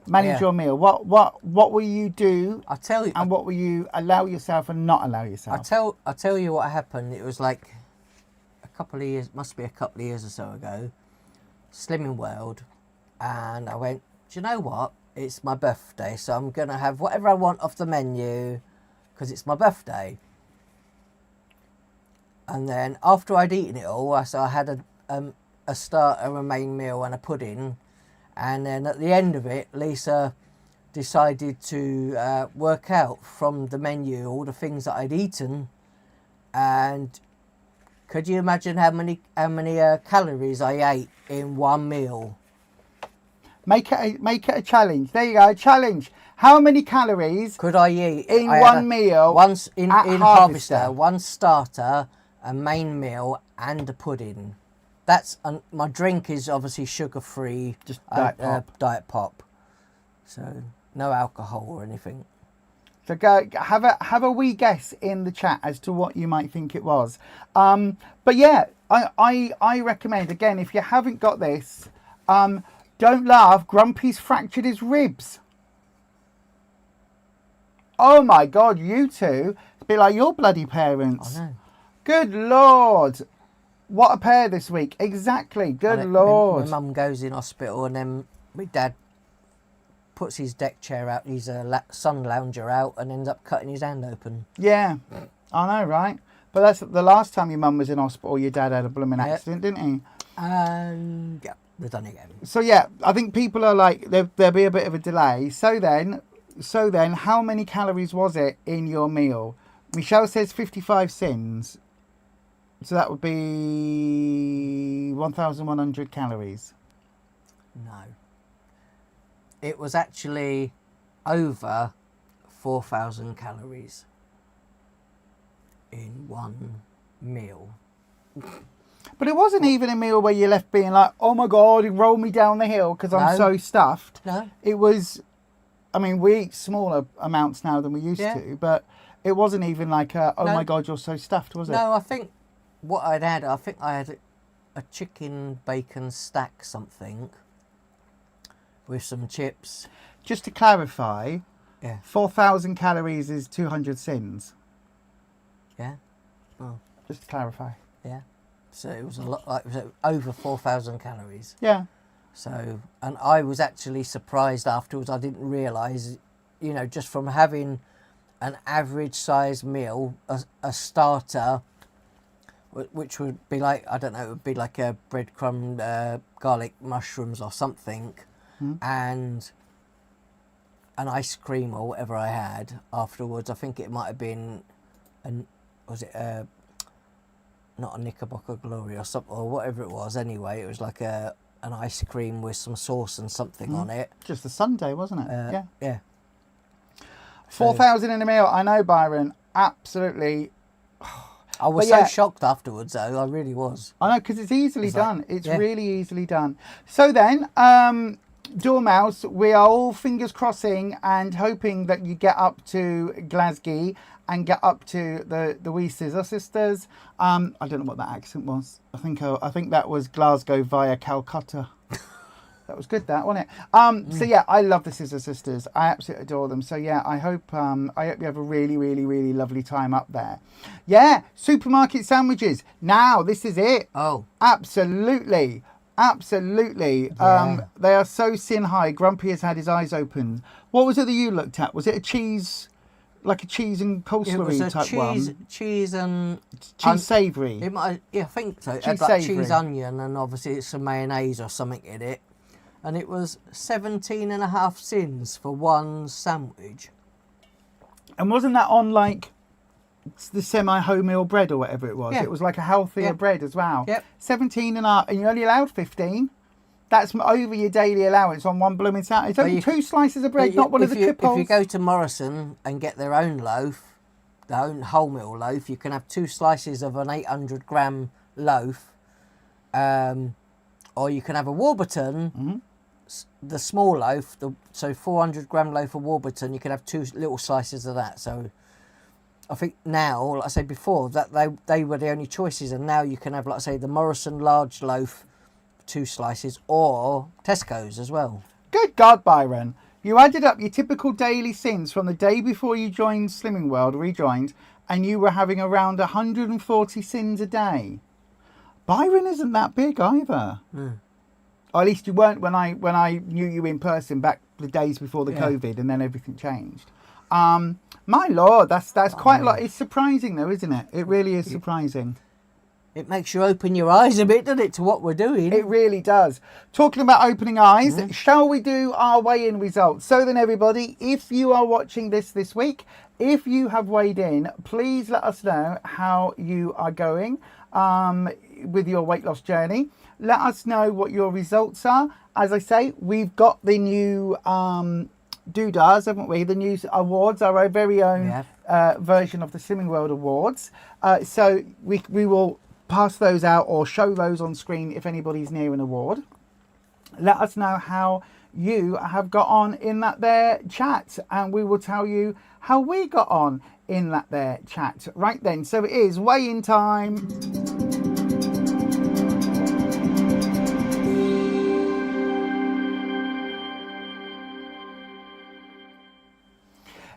manage your meal? What will you do, I tell you, and what will you allow yourself and not allow yourself? I tell you what happened. It was like a couple of years, must be a couple of years or so ago. Slimming World, and I went, do you know what? It's my birthday, so I'm gonna have whatever I want off the menu because it's my birthday. And then after I'd eaten it all, I had a starter, a main meal, and a pudding. And then at the end of it, Lisa decided to work out from the menu all the things that I'd eaten. And could you imagine how many calories I ate in one meal? Make it a challenge. There you go, a challenge. How many calories Could I eat in I had one meal once in at Harvester, Harvester? one starter, a main meal, and a pudding. That's my drink is obviously sugar free, Just Diet Pop. Diet Pop. So no alcohol or anything. So go have a wee guess in the chat as to what you might think it was. But yeah, I recommend again if you haven't got this, don't laugh. Grumpy's fractured his ribs. Oh my God, you two! It's a bit like your bloody parents. I know. Good Lord, what a pair this week. Exactly. Good Lord. My mum goes in hospital, and then my dad puts his deck chair out. He's a sun lounger out, and ends up cutting his hand open. Yeah, I know, right? But that's the last time your mum was in hospital. Your dad had a blooming Yep. accident, didn't he? And yeah, they've done it again. So yeah, I think people are like there'll be a bit of a delay. So then, how many calories was it in your meal? Michelle says 55 sins. So that would be 1,100 calories. No. It was actually over 4,000 calories in one meal. But it wasn't even a meal where you left being like, oh my God, it rolled me down the hill because I'm No. so stuffed. No. It was, I mean, we eat smaller amounts now than we used Yeah. to, but it wasn't even like, oh No. my God, you're so stuffed, was it? No, I think what I had a chicken bacon stack something with some chips. Just to clarify, Yeah. 4,000 calories is 200 sins. Yeah. Oh, Just to clarify. yeah. So it was a lot. Like, it was over 4,000 calories. Yeah. So, and I was actually surprised afterwards. I didn't realise, just from having an average sized meal, a starter, which would be like, I don't know, it would be like a breadcrumb, garlic mushrooms or something, and an ice cream or whatever I had afterwards. I think it might have been, not a Knickerbocker Glory or something, or whatever it was anyway. It was like an ice cream with some sauce and something on it. Just a Sunday, wasn't it? Yeah. Yeah. 4,000 in a meal. I know, Byron. Absolutely. I was But yeah. so shocked afterwards, though. I really was. I know, because it's easily It's like- done. It's yeah. really easily done. So then, Dormouse, we are all fingers crossing and hoping that you get up to Glasgow and get up to the wee Scissor Sisters. I don't know what that accent was. I think that was Glasgow via Calcutta. That was good, that wasn't it? So yeah, I love the Scissor Sisters. I absolutely adore them. So yeah, I hope you have a really, really, really lovely time up there. Yeah, supermarket sandwiches. Now this is it. Oh, Absolutely. Absolutely. Yeah. They are so sin high. Grumpy has had his eyes open. What was it that you looked at? Was it a cheese, like a cheese and it was coleslaw a type cheese, one? cheese and Cheese savoury. It might, yeah, I think so. It Cheese had like savoury. cheese, onion, and obviously some mayonnaise or something in it. And it was 17.5 cents for one sandwich. And wasn't that on like the semi-wholemeal bread or whatever it was? Yeah. It was like a healthier Yeah. bread as well. Yep. 17 and a half, and you're only allowed 15. That's over your daily allowance on one blooming sandwich. It's But only you- 2 slices of bread, But not one of if the you, kipples. If you go to Morrison and get their own loaf, their own wholemeal loaf, you can have 2 slices of an 800 gram loaf, or you can have a Warburton, the small loaf, so 400 gram loaf of Warburton, you can have 2 little slices of that. So I think now, like I said before, that they were the only choices, and now you can have, like I say, the Morrison large loaf, 2 slices, or Tesco's as well. Good God, Byron. You added up your typical daily sins from the day before you joined Slimming World, rejoined, and you were having around 140 sins a day. Byron isn't that big either. Or at least you weren't when I knew you in person back the days before the Yeah. COVID, and then everything changed. My Lord, that's quite a lot. It's surprising though, isn't it? It really is surprising. It makes you open your eyes a bit, doesn't it, to what we're doing? It really does. Talking about opening eyes, shall we do our weigh-in results? So then everybody, if you are watching this week, if you have weighed in, please let us know how you are going with your weight loss journey. Let us know what your results are. As I say, we've got the new doodahs, haven't we? The new awards, our very own version of the Slimming World Awards. So we will pass those out or show those on screen if anybody's near an award. Let us know how you have got on in that there chat, and we will tell you how we got on in that there chat. Right then, so it is weigh-in time.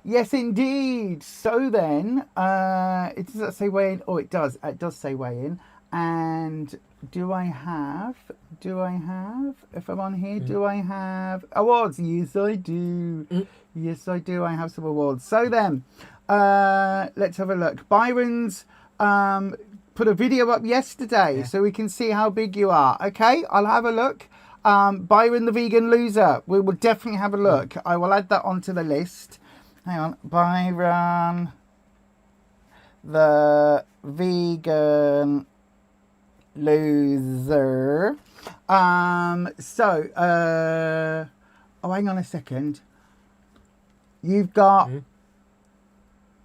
Yes, indeed. So then, it does that say weigh in? Oh, it does. It does say weigh in. And do I have, if I'm on here, do I have awards? Yes, I do. Yes, I do. I have some awards. So then, let's have a look. Byron's put a video up yesterday so we can see how big you are. Okay, I'll have a look. Byron the vegan loser. We will definitely have a look. I will add that onto the list. Hang on, Byron the vegan loser. Oh, hang on a second. You've got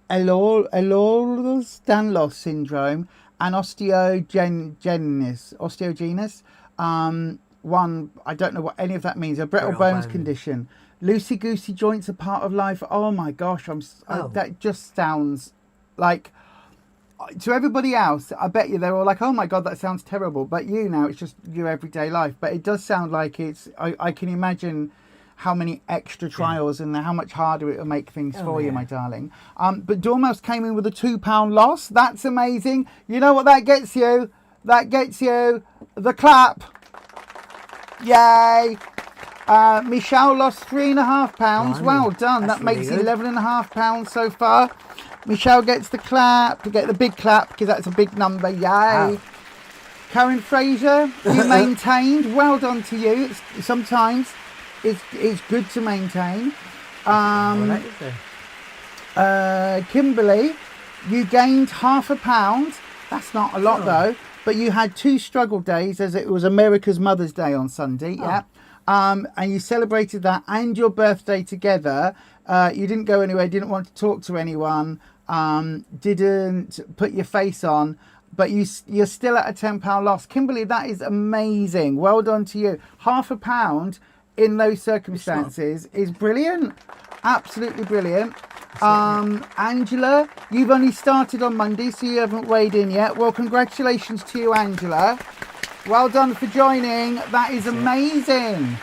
Ehlers-Danlos syndrome and osteogenesis. One, I don't know what any of that means. A brittle bones condition. Loosey-goosey joints are part of life. Oh my gosh, that just sounds like, to everybody else, I bet you they're all like, oh my God, that sounds terrible. But you now, it's just your everyday life. But it does sound like it's, I can imagine how many extra trials and how much harder it will make things for you, my darling. But Dormouse came in with a £2 loss. That's amazing. You know what that gets you? That gets you the clap. Yay. Michelle lost £3.5. Well done. That makes really good. £11.5 so far. Michelle gets the clap, to get the big clap, because that's a big number. Yay. Wow. Karen Fraser, you maintained. Well done to you. Sometimes it's good to maintain. Kimberly, you gained £0.5. That's not a lot though. But you had 2 struggle days, as it was America's Mother's Day on Sunday. Yeah. And you celebrated that and your birthday together. You didn't go anywhere, didn't want to talk to anyone, didn't put your face on, but you're still at a £10 loss. Kimberly, that is amazing. Well done to you. £0.5 in those circumstances is brilliant. Absolutely brilliant. Angela, you've only started on Monday, so you haven't weighed in yet. Well, congratulations to you, Angela. Well done for joining. That is amazing.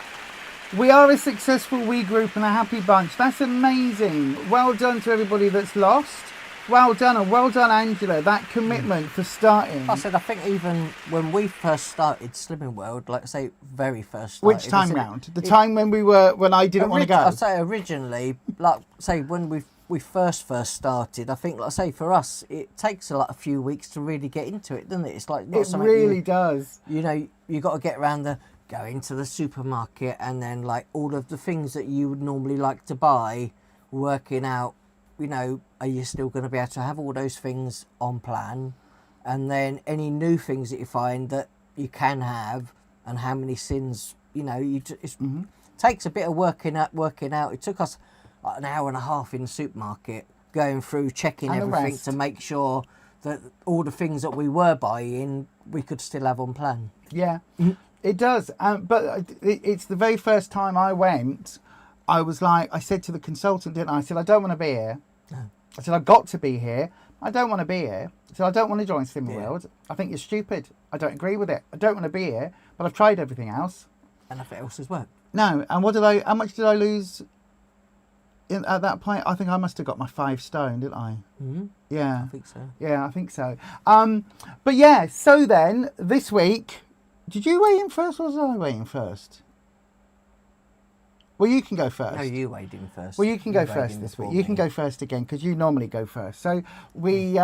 We are a successful we group and a happy bunch. That's amazing. Well done to everybody that's lost. Well done, and well done, Angela. That commitment for starting. I said, I think even when we first started Slimming World, like I say, very first started. Which time round? The time when I didn't want to go. I say originally, like say when we first started, I think, like I say, for us, it takes a few weeks to really get into it, doesn't it? It's like not It something really does. You know, you got to get around go into the supermarket, and then like all of the things that you would normally like to buy, working out, you know, are you still going to be able to have all those things on plan, and then any new things that you find that you can have, and how many sins, you know, it takes a bit of working out. It took us like an hour and a half in the supermarket going through checking And the everything rest. to make sure that all the things that we were buying we could still have on plan. Yeah, it does. But it's the very first time I went, I was like, I said to the consultant, didn't I? I said, I don't want to be here. No. I said, I've got to be here. I don't want to be here. I said, I don't want to join Slimming World. I think you're stupid. I don't agree with it. I don't want to be here, but I've tried everything else. And nothing else has worked. No, and how much did I lose at that point? I think I must have got my 5 stone, didn't I? Mm-hmm. Yeah. I think so. Yeah, I think so. But yeah, so then this week, did you weigh in first or was I weigh in first? Well, you can go first. No, you weighed in first. Well, you can go weighed first in this before week. You can me. go first again because you normally go first. So we,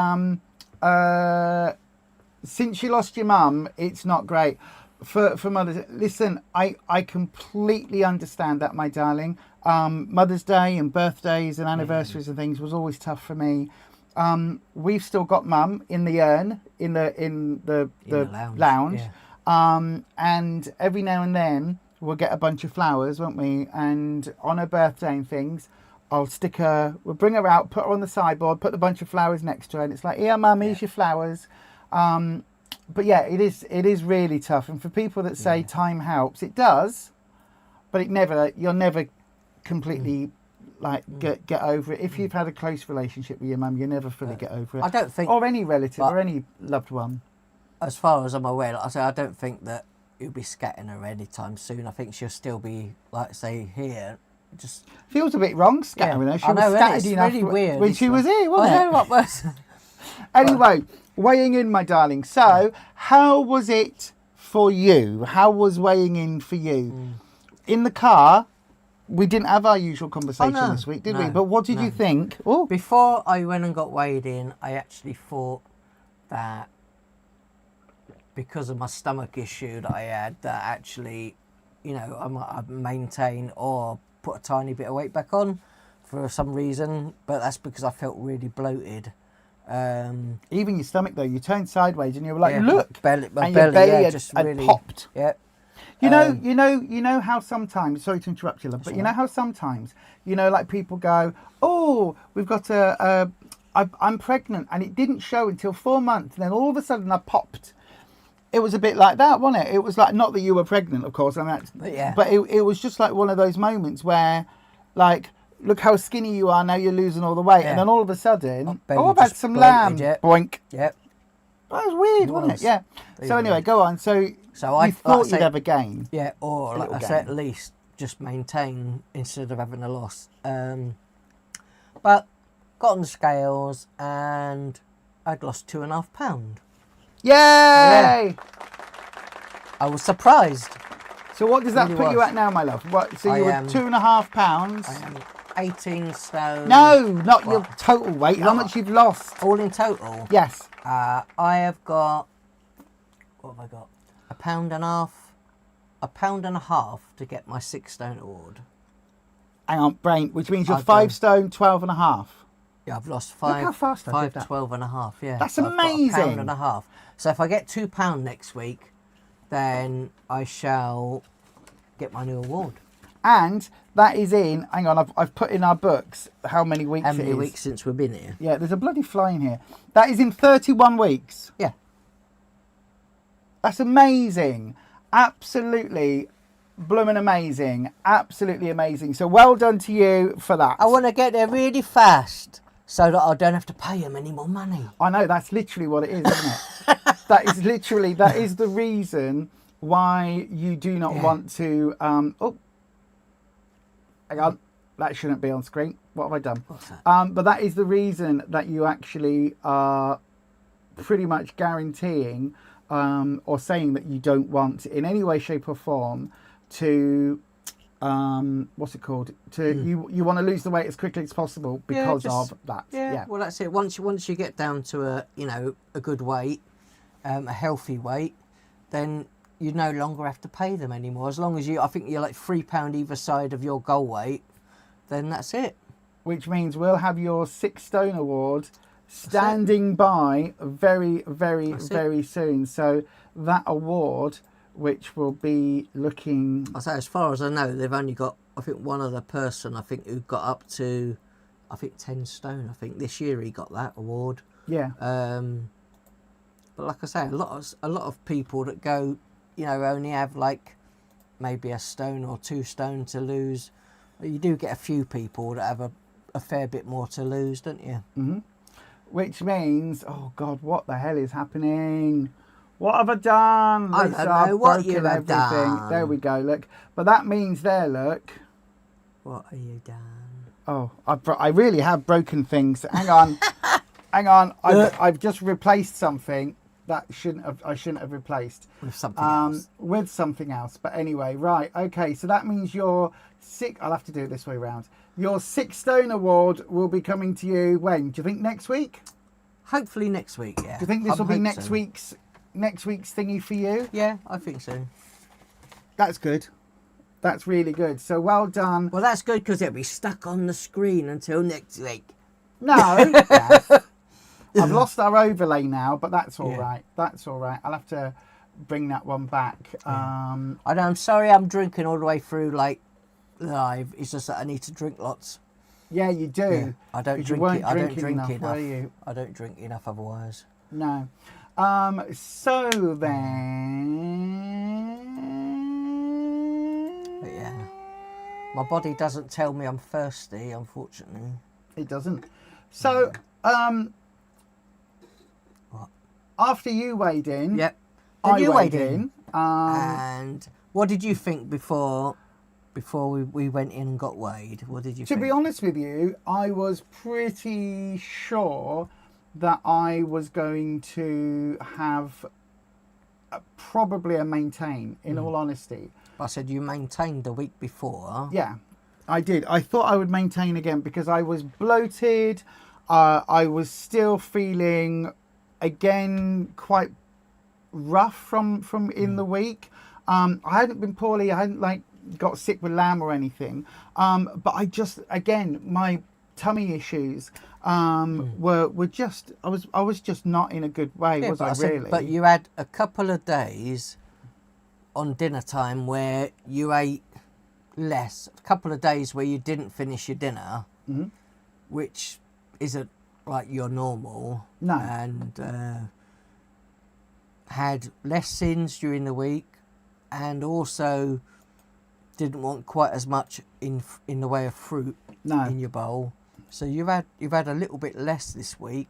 since you lost your mum, it's not great for mothers. Listen, I completely understand that, my darling. Mother's Day and birthdays and anniversaries and things was always tough for me. We've still got mum in the urn in the lounge. Yeah. And every now and then we'll get a bunch of flowers, won't we? And on her birthday and things, we'll bring her out, put her on the sideboard, put a bunch of flowers next to her, and it's like, here, mum, here's your flowers. But yeah, it is really tough. And for people that say time helps, it does, but you'll never completely get over it. If you've had a close relationship with your mum, you never fully get over it. I don't think, or any relative or any loved one. as far as I'm aware, like I say, I don't think that you'll be scatting her anytime soon. I think she'll still be, like say, here. Just Feels a bit wrong scattering her. She I know, was scattered it's enough really weird. when It's she was like- here, I wasn't know it? what was. Anyway, weighing in, my darling. So, how was it for you? How was weighing in for you? In the car, we didn't have our usual conversation no, this week, did we? no, But what did you think? Oh, Before I went and got weighed in, I actually thought that because of my stomach issue that I had, that actually, you know, I might have maintained or put a tiny bit of weight back on for some reason, but that's because I felt really bloated. even your stomach though. You turned sideways and you were like, Yeah, look, my and belly, your belly yeah, had, just had really popped. Yeah. You know how sometimes, sorry to interrupt you, love, but you know how sometimes, like people go, oh, we've got I'm pregnant, and it didn't show until 4 months, and then all of a sudden I popped. It was a bit like that, wasn't it? It was like, not that you were pregnant, of course, but it was just like one of those moments where, like, look how skinny you are, now you're losing all the weight, and then all of a sudden, belly I've had just some bloated, lamb, yeah. boink. Yep. That was weird, wasn't it? Yeah. So anyway, go on. So So you thought you'd have a gain. Yeah, or like I little said, gain. at least just maintain instead of having a loss. But got on the scales and I'd lost 2.5 pounds. Yay! I was surprised. So what does that Really put you was. at now, my love? What? So you I were am- 2.5 pounds. I am 18 stone. No, not your What? total weight. How No. much you've lost? All in total. Yes. I have got, what have I got? £1.5 to get my 6 stone award. Hang on, brain. Which means you're I've 5 done- stone, 12.5. Yeah, I've lost Look 5. how fast I did that. 12.5. Yeah, That's so I've got amazing. £1.5. So if I get £2 next week, then I shall get my new award. And that is in. Hang on, I've put in our books how many weeks How it many is. weeks since we've been here? Yeah, there's a bloody fly in here. That is in 31 weeks. Yeah. That's amazing. Absolutely blooming amazing. Absolutely amazing. So well done to you for that. I want to get there really fast so that I don't have to pay him any more money. I know, that's literally what it is, isn't it? that is the reason why you do not want to hang on, that shouldn't be on screen. What have I done? What's that? But that is the reason that you actually are pretty much guaranteeing or saying that you don't want in any way, shape or form to what's it called, to you want to lose the weight as quickly as possible because of that. Yeah, well, that's it. Once you get down to a good weight, a healthy weight, then you no longer have to pay them anymore. As long as I think you're like £3 either side of your goal weight, then that's it. Which means we'll have your 6 stone award standing by very, very, very soon. So that award, which will be looking... I say, as far as I know, they've only got, I think, one other person, I think, who got up to, I think, 10 stone. I think this year he got that award. Yeah. But like I say, a lot of people that go, only have like maybe a stone or 2 stone to lose. You do get a few people that have a fair bit more to lose, don't you? Mm-hmm. Which means, oh God, what the hell is happening? What have I done? I don't know what you have done. There we go, look. But that means there, look. What have you done? Oh, I really have broken things. Hang on. Hang on. I've just replaced something that I shouldn't have replaced. With something else. With something else. But anyway, right. Okay, so that means your I'll have to do it this way round. Your 6 stone award will be coming to you when? Do you think next week? Hopefully next week, yeah. Do you think this will be hope next so. week's thingy for you? Yeah, I think so. That's good. That's really good. So well done. Well, that's good because it'll be stuck on the screen until next week. No. Yes. I've lost our overlay now, but that's all right. That's all right. I'll have to bring that one back. I know, I'm sorry I'm drinking all the way through, like, live. It's just that I need to drink lots. Yeah, you do. Yeah. I don't 'Cause you drink weren't it. I don't drinking drink enough, enough. were you? I don't drink enough otherwise. No. So then... But yeah. My body doesn't tell me I'm thirsty, unfortunately. It doesn't. So, What? after you weighed in... Yep. I you weighed weighed in. And what did you think before we went in and got weighed? What did you To think? be honest with you, I was pretty sure that I was going to have probably a maintain, in all honesty. I said you maintained the week before. Yeah, I did. I thought I would maintain again because I was bloated. I was still feeling, again, quite rough from in the week. I hadn't been poorly. I hadn't got sick with lamb or anything. But I just, again, my tummy issues were just, I was just not in a good way, Yeah, was but I said, really? but you had a couple of days on dinner time where you ate less. A couple of days where you didn't finish your dinner, which isn't like your normal. No. And had less sins during the week, and also didn't want quite as much in the way of fruit in your bowl. So you've had a little bit less this week.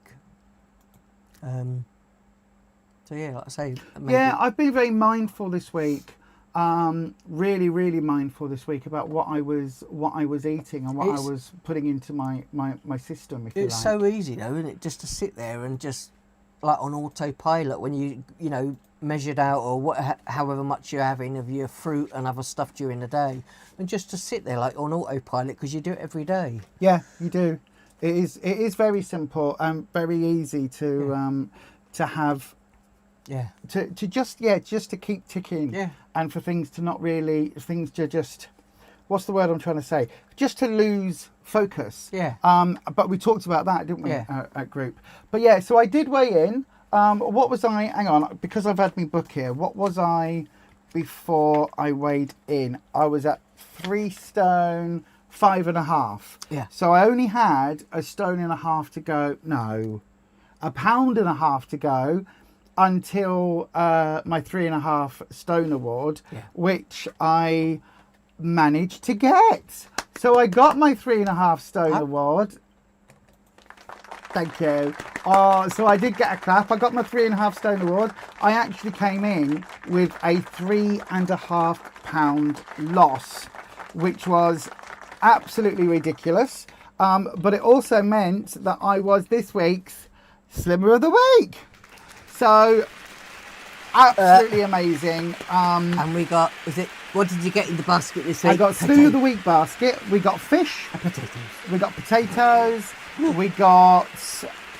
So yeah, like I say, maybe... Yeah, I've been very mindful this week. Really, really mindful this week about what I was eating and what I was putting into my system. If It's you like. so easy though, isn't it? Just to sit there and just like on autopilot when you measured out or however much you're having of your fruit and other stuff during the day, and just to sit there like on autopilot because you do it every day. Yeah, you do. It is very simple and very easy to have. Yeah. To just to keep ticking. Yeah. And for things to just, what's the word I'm trying to say? Just to lose focus. Yeah. But we talked about that, didn't we? Yeah. At group. But yeah, so I did weigh in. What was I? Hang on, because I've had my book here. What was I before I weighed in? I was at 3 stone 5.5. Yeah. So I only had 1.5 stone to go. No, 1.5 pounds to go until my 3.5 stone award, which I managed to get. So I got my 3.5 stone award. Thank you. So I did get a clap. I got my 3.5 stone award. I actually came in with a 3.5 pound loss, which was absolutely ridiculous. But it also meant that I was this week's Slimmer of the Week. So, absolutely amazing. And we got, what did you get in the basket this week? I got Stew of the Week basket. We got fish. Potatoes. We got potatoes. We got,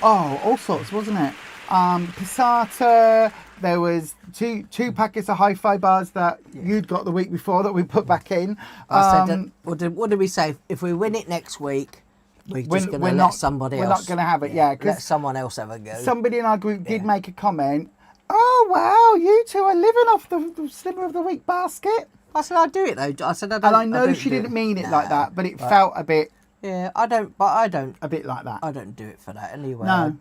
all sorts, wasn't it? Passata. There was two packets of hi-fi bars that you'd got the week before that we put back in. I said, what did we say? If we win it next week, we're just going to let somebody else. We're not going to have it, yeah. Let someone else have a go. Somebody in our group did make a comment. Oh, wow, you two are living off the Slimmer of the Week basket. I said, I'd do it though. I said, I don't. And I know don't she do didn't mean it like that, but it felt a bit... Yeah, I don't, but I don't. A bit like that. I don't do it for that anyway. No.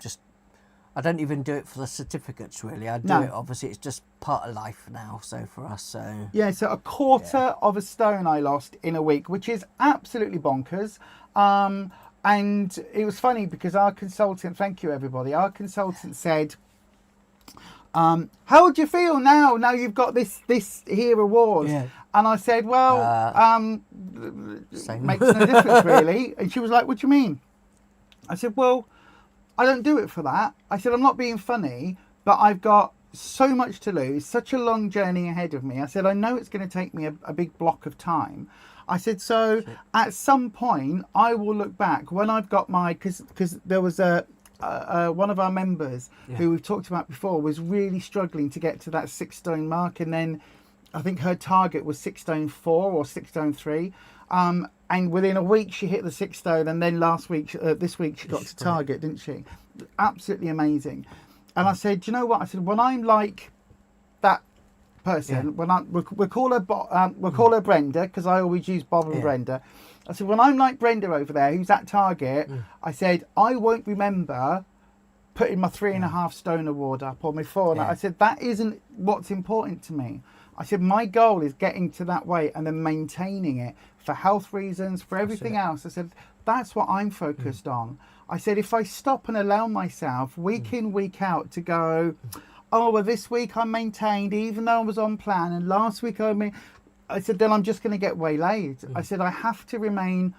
I don't even do it for the certificates really. I do No. it, obviously, it's just part of life now, so for us, so. Yeah, so a quarter of a stone I lost in a week, which is absolutely bonkers. And it was funny because our consultant, thank you everybody, our consultant said, how would you feel now you've got this here award? Yeah. And I said, well, Same. makes no difference really. And she was like, what do you mean? I said, well, I don't do it for that. I said, I'm not being funny, but I've got so much to lose, such a long journey ahead of me. I said, I know it's going to take me a big block of time. I said, so at some point I will look back when I've got my, because there was one of our members who we've talked about before was really struggling to get to that 6 stone mark, and then I think her target was 6 stone 4 or 6 stone 3. And within a week she hit the 6 stone, and then this week she got to target, didn't she? Absolutely amazing. And I said, do you know what? I said, when I'm like that person, when we'll call her Brenda, because I always use Bob and Brenda. I said, when I'm like Brenda over there, who's at target, I said, I won't remember putting my 3.5 stone award up or my 4. I said, that isn't what's important to me. I said, my goal is getting to that weight and then maintaining it for health reasons, for everything else. I said, that's what I'm focused on. I said, if I stop and allow myself week in, week out to go, oh, well, this week I maintained, even though I was on plan, and last week I said, then I'm just going to get waylaid. I said, I have to remain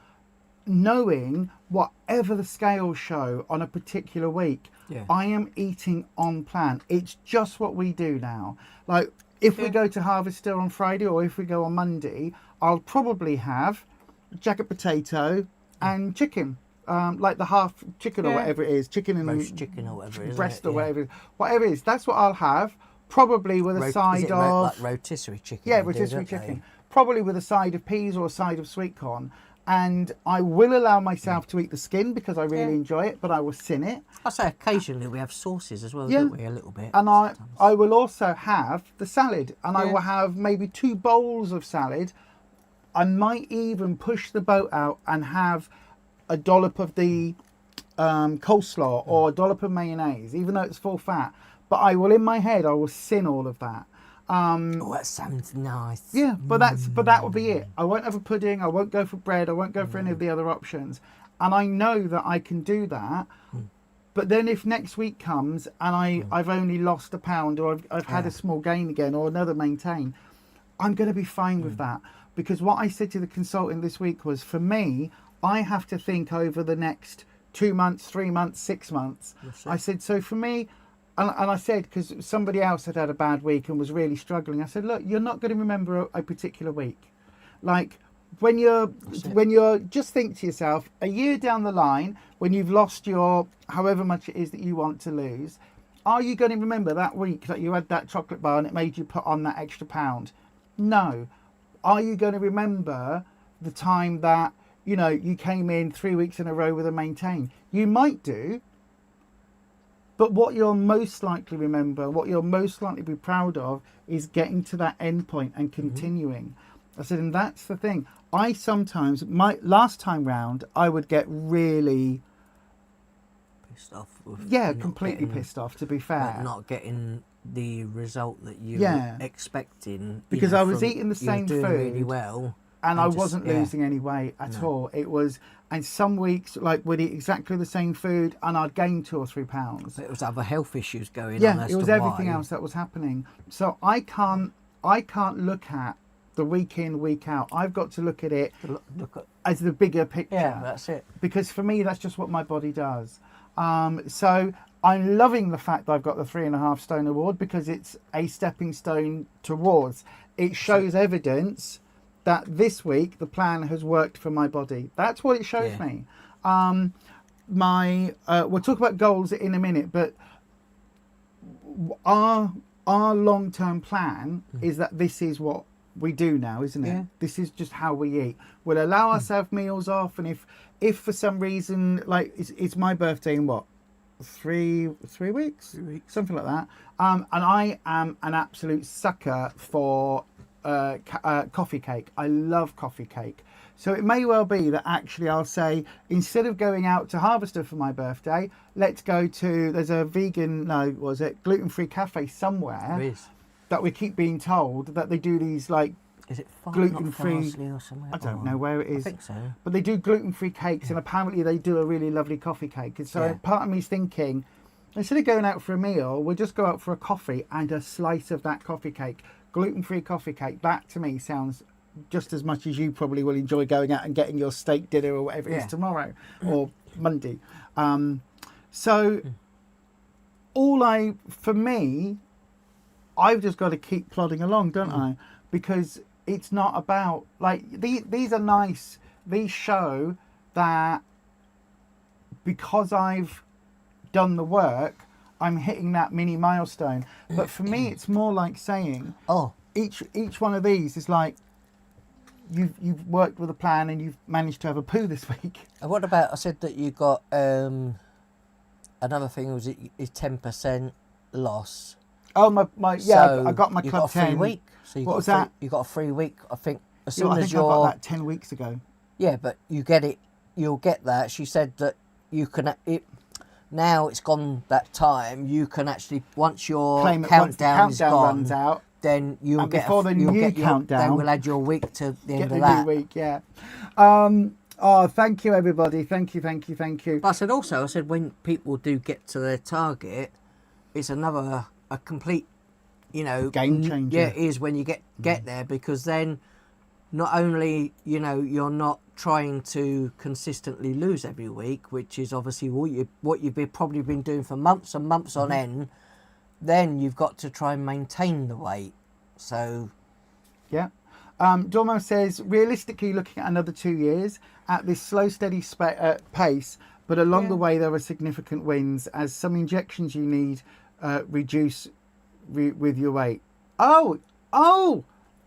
knowing whatever the scales show on a particular week, I am eating on plan. It's just what we do now. Like, if we go to Harvester on Friday or if we go on Monday, I'll probably have jacket potato and chicken. Like the half chicken or whatever it is. Chicken and roast chicken or whatever it is. Breast or whatever it is. Whatever it is, that's what I'll have. Probably with a side of... like rotisserie chicken? Yeah, rotisserie chicken. Probably with a side of peas or a side of sweet corn. And I will allow myself to eat the skin because I really enjoy it, but I will sin it. I say occasionally we have sauces as well, don't we? A little bit. And I will also have the salad, and I will have maybe 2 bowls of salad. I might even push the boat out and have a dollop of the coleslaw or a dollop of mayonnaise, even though it's full fat. But I will, in my head, I will sin all of that. Oh, that sounds nice. Yeah, but that will be it. I won't have a pudding. I won't go for bread. I won't go for any of the other options. And I know that I can do that. But then if next week comes and I've only lost a pound, or I've had a small gain again, or another maintain, I'm going to be fine with that. Because what I said to the consultant this week was, for me, I have to think over the next 2 months, 3 months, 6 months. I said, so for me, and I said, because somebody else had had a bad week and was really struggling, I said, look, you're not going to remember a particular week. Like, when you're just think to yourself, a year down the line, when you've lost your however much it is that you want to lose, are you going to remember that week that you had that chocolate bar and it made you put on that extra pound? No. Are you going to remember the time that, you know, you came in 3 weeks in a row with a maintain? You might do. But what you'll most likely remember, what you'll most likely be proud of, is getting to that end point and continuing. I said, and that's the thing. I sometimes, last time round, I would get really Pissed off. Completely pissed off, to be fair. Like not getting the result that you were expecting. Because I was eating the same doing food. really well. And I wasn't losing any weight at all. It was, and some weeks, like, we'd eat exactly the same food and I'd gain 2 or 3 pounds. But it was other health issues going on. Yeah, it was everything else that was happening. So I can't look at the week in, week out. I've got to look at it Look at, as the bigger picture. yeah, that's it. Because for me, that's just what my body does. So I'm loving the fact that I've got the 3.5 stone award, because it's a stepping stone towards. It shows evidence that this week the plan has worked for my body. That's what it shows Yeah. me. We'll talk about goals in a minute, but our long-term plan is that this is what we do now, isn't it? Yeah. This is just how we eat. We'll allow ourselves meals off, and if for some reason, like it's my birthday in what, 3 weeks? 3 weeks. Something like that. And I am an absolute sucker for coffee cake. I love coffee cake. So it may well be that actually I'll say, instead of going out to Harvester for my birthday, let's go to, there's a vegan, no, was it, gluten-free cafe somewhere There is. that we keep being told that they do these, like, Is it gluten-free- gluten-free or somewhere? I don't Or- know where it I is. think so. But they do gluten-free cakes, and apparently they do a really lovely coffee cake. And so Yeah. part of me's thinking, instead of going out for a meal, we'll just go out for a coffee and a slice of that coffee cake. Gluten-free coffee cake. That to me sounds just as much as you probably will enjoy going out and getting your steak dinner or whatever it Yeah. is tomorrow or Monday. So for me, I've just got to keep plodding along, don't I? Because it's not about, like, these are nice. These show that because I've done the work, I'm hitting that mini milestone. But for me, it's more like saying, Oh, each one of these is like, you've worked with a plan and you've managed to have a poo this week. and what about, I said that you got, another thing was it is 10% loss. Oh my yeah, So I got my you club got a free 10. week. So you What got was a free, that? You got a free week, I think, as Yeah, soon I as think you're... I got that 10 weeks ago. Yeah, but you get it. You'll get that. She said that you can. Now it's gone that time. You can actually, once your Claim it once the countdown is countdown gone, runs out. then you'll And get before the you'll new get countdown, They will add your week to the Get end the of that. new week, yeah. Oh, thank you, everybody. Thank you. But I said also, when people do get to their target, it's another a complete, Game changer. Yeah, it is when you get there, because then not only you're not trying to consistently lose every week, which is obviously what you've probably been doing for months and months on end. Then you've got to try and maintain the weight. So Yeah. Dormo says, realistically, looking at another 2 years at this slow, steady pace, but along the way there are significant wins as some injections you need reduce with your weight. Oh,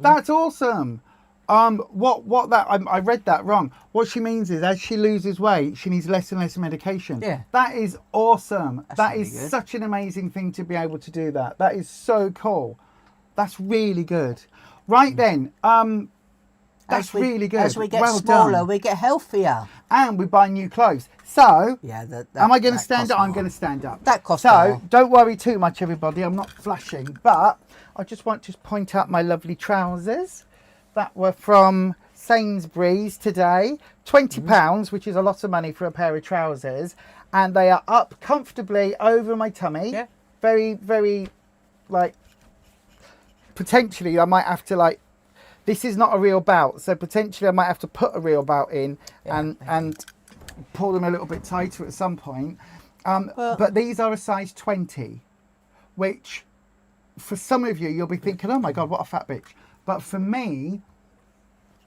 that's awesome. What that I read that wrong. What she means is, as she loses weight, she needs less and less medication. Yeah. That is awesome. That's That really is good. such an amazing thing to be able to do that. That is so cool. That's really good. Right then, that's really good. As we get well smaller, done. we get healthier. And we buy new clothes. So, Yeah. am I going to that stand costs up? I'm more. going to stand up. That costs So, more. don't worry too much, everybody. I'm not flashing, but I just want to point out my lovely trousers that were from Sainsbury's today. £20, which is a lot of money for a pair of trousers, and they are up comfortably over my tummy. Yeah. Very, very, like, potentially I might have to, like, this is not a real belt, so potentially I might have to put a real belt in and pull them a little bit tighter at some point. But these are a size 20, which for some of you, you'll be thinking, oh my God, what a fat bitch. But for me,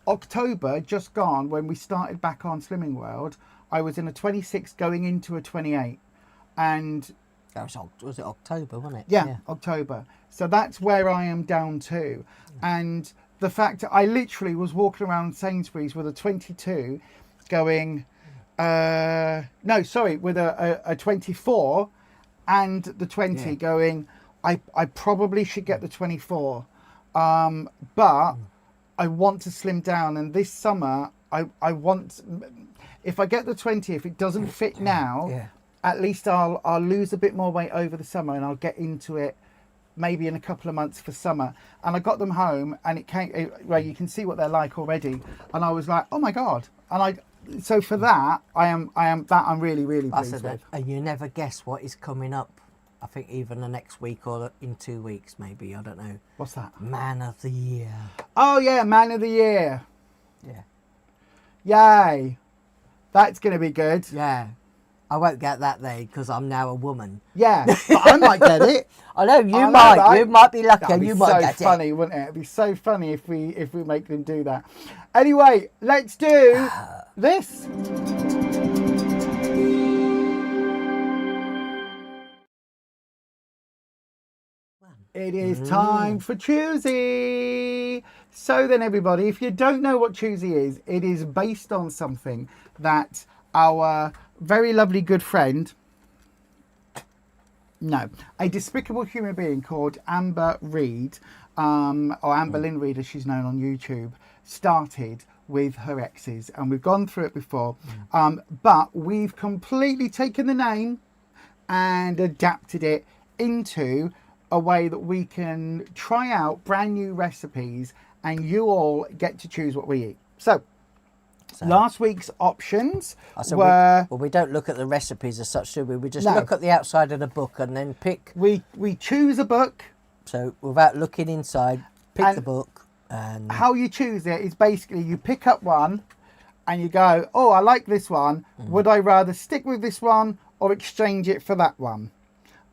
October just gone, when we started back on Slimming World, I was in a 26 going into a 28. And Was it October, wasn't it? yeah, October. So that's where I am down to. And the fact that I literally was walking around Sainsbury's with a 22 going, with a 24 and the 20 going, I probably should get the 24. But I want to slim down. And this summer, I want, if I get the 20, if it doesn't fit now, at least I'll lose a bit more weight over the summer and I'll get into it maybe in a couple of months for summer. And I got them home and it came, well, you can see what they're like already. And I was like, oh my God. And so for that, I'm really, really pleased with. And you never guess what is coming up I think either the next week or in 2 weeks, maybe. I don't know. What's that? Man of the Year. Oh yeah, Man of the Year. Yeah. Yay. That's going to be good. Yeah. I won't get that day because I'm now a woman. Yeah, but I might get it. I know you I know, might. right? You might be lucky. That'd be You so might get funny, wouldn't it? It'd be so funny if we make them do that. Anyway, let's do this. It is time for Choosey. So then, everybody, if you don't know what Choosey is, it is based on something that our very lovely good friend, a despicable human being called Amber Reed, or Amber Lynn Reed as she's known on YouTube, started with her exes. And we've gone through it before, but we've completely taken the name and adapted it into a way that we can try out brand new recipes and you all get to choose what we eat. So last week's options were... we don't look at the recipes as such, do we? We just look at the outside of the book and then pick. We choose a book. So without looking inside, pick the book. And how you choose it is basically you pick up one and you go, oh, I like this one. Would I rather stick with this one or exchange it for that one?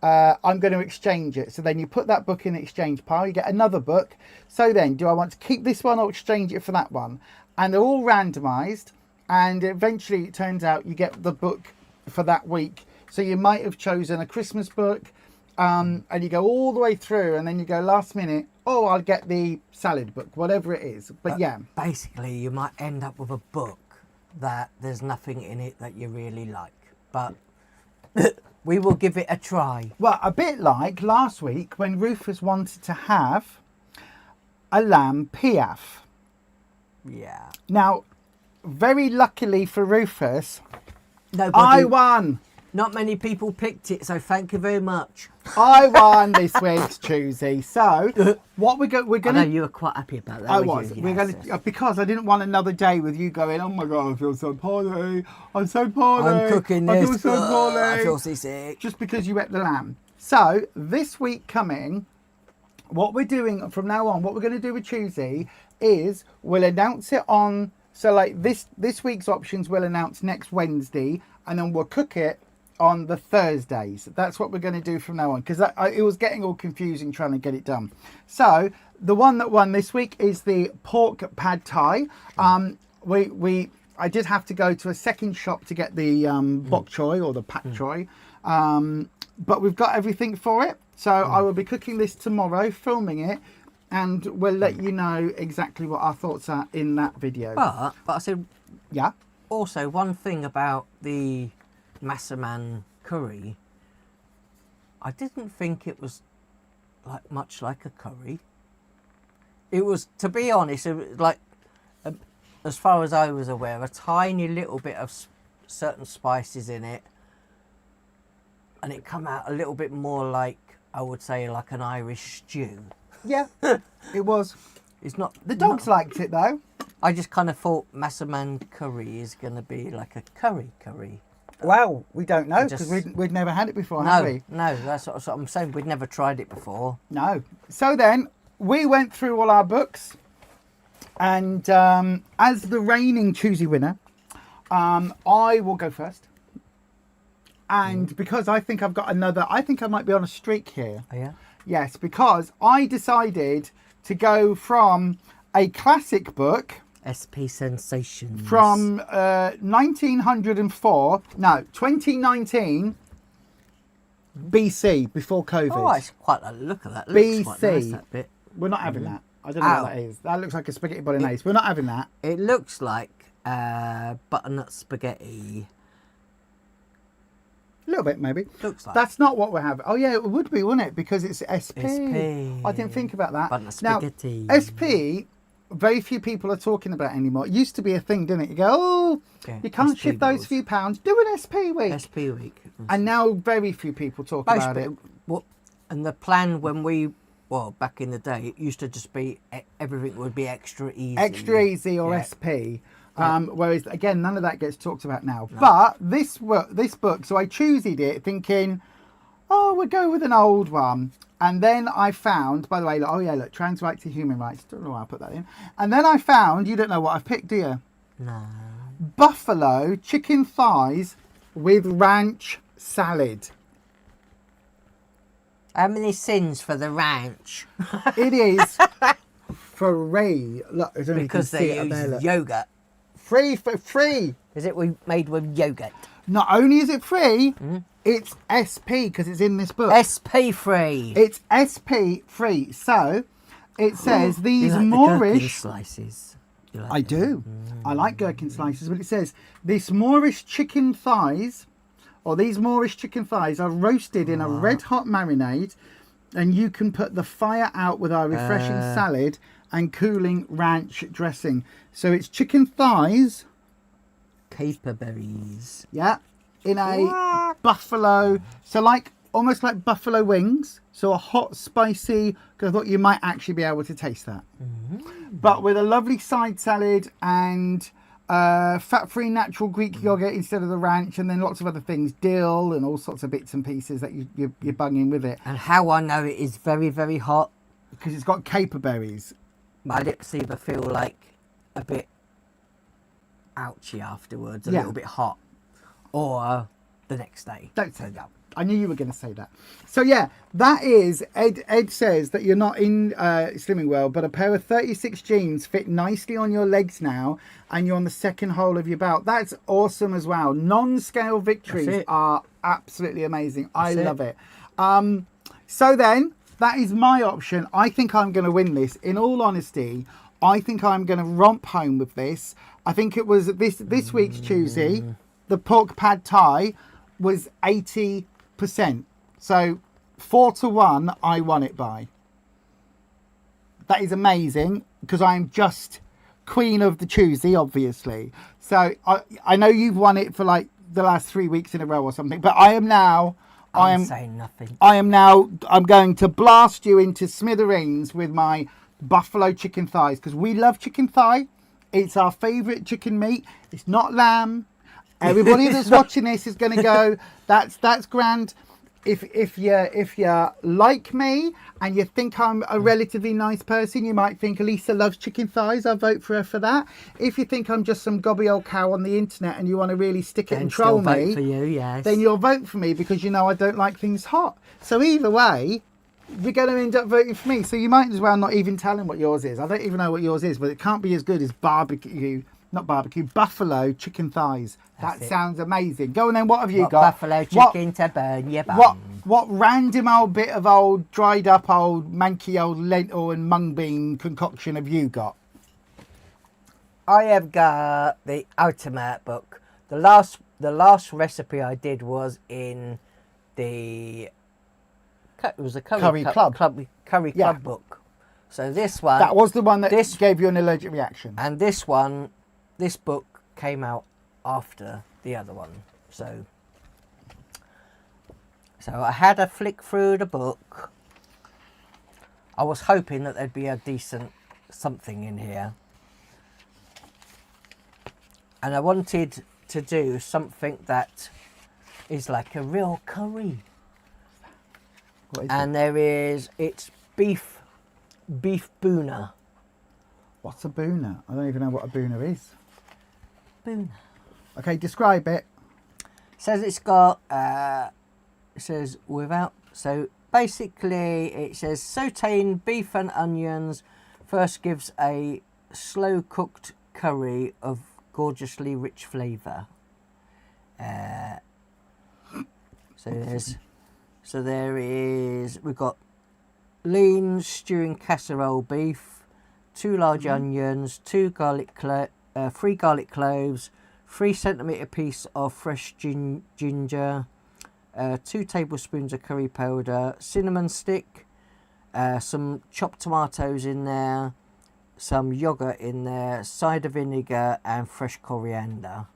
I'm going to exchange it. So then you put that book in the exchange pile. You get another book. So then, do I want to keep this one or exchange it for that one? And they're all randomized. And eventually it turns out you get the book for that week. So you might have chosen a Christmas book. And you go all the way through. And then you go last minute, oh, I'll get the salad book, whatever it is. But yeah. Basically, you might end up with a book that there's nothing in it that you really like. But... we will give it a try. Well, a bit like last week when Rufus wanted to have a lamb piaf. Yeah. Now, very luckily for Rufus, I won. Not many people picked it, so thank you very much. I won this week's Choosey. So, what we're going I know to... you were quite happy about that. I weren't was. you? We're Yes, going to because I didn't want another day with you going, oh my God, I feel so poorly. I'm so poorly. I'm cooking this. I feel so poorly. I feel seasick. Just because you ate the lamb. So, this week coming, what we're doing from now on, what we're going to do with Choosey is we'll announce it on... So, like this week's options we'll announce next Wednesday, and then we'll cook it on the Thursdays. That's what we're going to do from now on, because it was getting all confusing trying to get it done. So the one that won this week is the pork pad thai. I did have to go to a second shop to get the bok choy or the pak choy, but we've got everything for it. So I will be cooking this tomorrow, filming it, and we'll let you know exactly what our thoughts are in that video. But I said, Yeah. also one thing about the Massaman curry, I didn't think it was much like a curry. It was, to be honest, it was like, as far as I was aware, a tiny little bit of certain spices in it, and it come out a little bit more like, I would say, like an Irish stew. Yeah, it was. It's not. The dogs liked it though. I just kind of thought Massaman curry is going to be like a curry. Well, we don't know because we'd never had it before, have we? No, that's what I'm saying. We'd never tried it before. No. So then we went through all our books, and as the reigning Choosey winner, I will go first. And because I think I've got another, I think I might be on a streak here. Oh, yeah? Yes, because I decided to go from a classic book. SP Sensations. From 2019 BC, before COVID. Oh, I quite like the look of that. It looks quite nice, BC. that bit. We're not having that. I don't know what that is. That looks like a spaghetti bolognese. We're not having that. It looks like butternut spaghetti. A little bit, maybe. Looks like. That's not what we're having. Oh, yeah, it would be, wouldn't it? Because it's SP. SP. I didn't think about that. Butternut Now, spaghetti. SP, very few people are talking about anymore. It used to be a thing, didn't it? You go, oh, Yeah, you can't SP shift those rules. few pounds. Do an SP week. SP week. And now very few people talk about it. And the plan when back in the day, it used to just be everything would be extra easy. Extra easy or Yeah. SP. Whereas, again, none of that gets talked about now. No. But this book, so I choosied it thinking, oh, we'll go with an old one. And then I found, by the way, look, oh yeah, look, trans rights to human rights. Don't know why I put that in. And then I found, you don't know what I've picked, do you? No. Buffalo chicken thighs with ranch salad. How many sins for the ranch? It is free. Look, I don't know if you can Because see they it up there, use look. yogurt. Free for free. Is it made with yogurt? Not only is it free, Mm-hmm. it's SP because it's in this book. SP free. It's SP free. So it says You these like the gherkin Moorish. slices? You like I them? do. I like gherkin slices, but it says this Moorish chicken thighs, or these Moorish chicken thighs are roasted in a red hot marinade, and you can put the fire out with our refreshing salad and cooling ranch dressing. So it's chicken thighs, Caperberries. yeah, in a buffalo. So like almost like buffalo wings. So a hot, spicy. Because I thought you might actually be able to taste that. But with a lovely side salad and fat-free natural Greek yogurt instead of the ranch, and then lots of other things, dill and all sorts of bits and pieces that you're bunging with it. And how I know it is very, very hot, Because it's got caperberries. my lips either feel like a bit ouchy afterwards, a Yeah. little bit hot, or the next day. Don't say that. I knew you were going to say that. So yeah, that is, Ed says that you're not in Slimming World, but a pair of 36 jeans fit nicely on your legs now, and you're on the second hole of your belt. That's awesome as well. Non-scale victories That's it. are absolutely amazing. I That's love it. So then, that is my option. I think I'm going to win this. In all honesty, I think I'm going to romp home with this. I think it was this week's Choosey, the pork pad thai was 80%. So 4-1, I won it by. That is amazing because I am just queen of the Choosey, obviously. So I know you've won it for like the last 3 weeks in a row or something, but I am now. I'm saying nothing. I'm going to blast you into smithereens with my buffalo chicken thighs because we love chicken thigh. It's our favourite chicken meat. It's not lamb. Everybody that's watching this is going to go, that's grand. If you like me and you think I'm a relatively nice person, you might think Elisa loves chicken thighs. I'll vote for her for that. If you think I'm just some gobby old cow on the internet and you want to really stick it and troll still me, vote for you, yes. then you'll vote for me because you know I don't like things hot. So either way, you're going to end up voting for me. So you might as well not even tell him what yours is. I don't even know what yours is, but it can't be as good as buffalo chicken thighs. That That's it. sounds amazing. Go on then, what have you What got? buffalo chicken to burn your bum. What random old bit of old dried up old manky old lentil and mung bean concoction have you got? I have got the ultimate book. The last recipe I did was in the it was a curry Club. curry Yeah. club book. So this one, That was the one that this- gave you an allergic reaction. and this book came out after the other one. So I had a flick through the book. I was hoping that there'd be a decent something in here. And I wanted to do something that is like a real curry. What is And it's beef boona. What's a boona? I don't even know what a boona is. Boona. Okay, describe it. Says it's got, it says without, so basically it says sauteing beef and onions first gives a slow cooked curry of gorgeously rich flavour. We've got lean stewing casserole beef, 2 large onions, 3 garlic cloves, 3 centimetre piece of fresh ginger, 2 tablespoons of curry powder, cinnamon stick, some chopped tomatoes in there, some yogurt in there, cider vinegar and fresh coriander.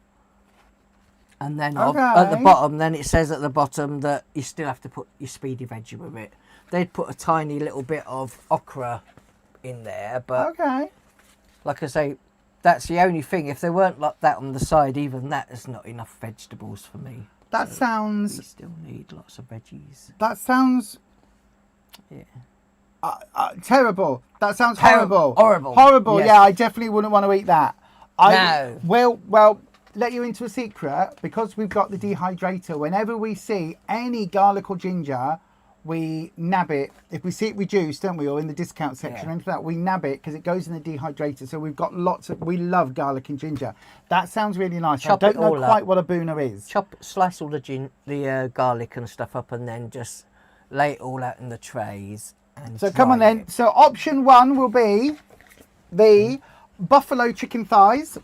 And then at the Okay. bottom, then it says at the bottom that you still have to put your speedy veggie with it. They'd put a tiny little bit of okra in there, but Okay. like I say, that's the only thing. If there weren't like that on the side, even that is not enough vegetables for me. That We sounds. still need lots of veggies. That sounds Yeah. terrible. That sounds Terrible. horrible. Horrible. Horrible. Yes. Yeah, I definitely wouldn't want to eat that. No. Well, let you into a secret, because we've got the dehydrator. Whenever we see any garlic or ginger, we nab it. If we see it reduced, don't we, or in the discount section, Yeah. anything like that, we nab it because it goes in the dehydrator. So we've got lots of. We love garlic and ginger. That sounds really nice. Chop I it don't know all quite up. what a boona is. Slice all the garlic and stuff up, and then just lay it all out in the trays. And So come on dry then. it. So option one will be the buffalo chicken thighs,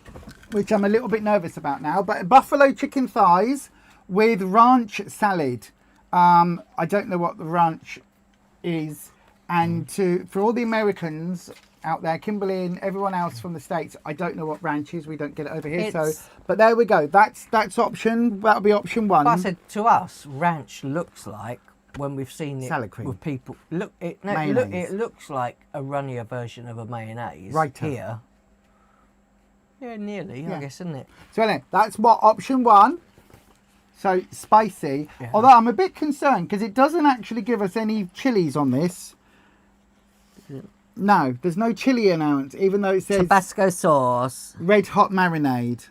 which I'm a little bit nervous about now, but buffalo chicken thighs with ranch salad. I don't know what the ranch is. And for all the Americans out there, Kimberly and everyone else from the States, I don't know what ranch is. We don't get it over here. It's- But there we go. That's option. That'll be option one. But I said to us, ranch looks like, when we've seen it Salad cream. with people, it Mayonnaise. looks like a runnier version of a mayonnaise. Right. Here. Yeah, nearly, Yeah. I guess, isn't it? So anyway, that's what option one. So spicy. Yeah. Although I'm a bit concerned because it doesn't actually give us any chilies on this. No, there's no chili allowance, even though it says Tabasco sauce. red hot marinade.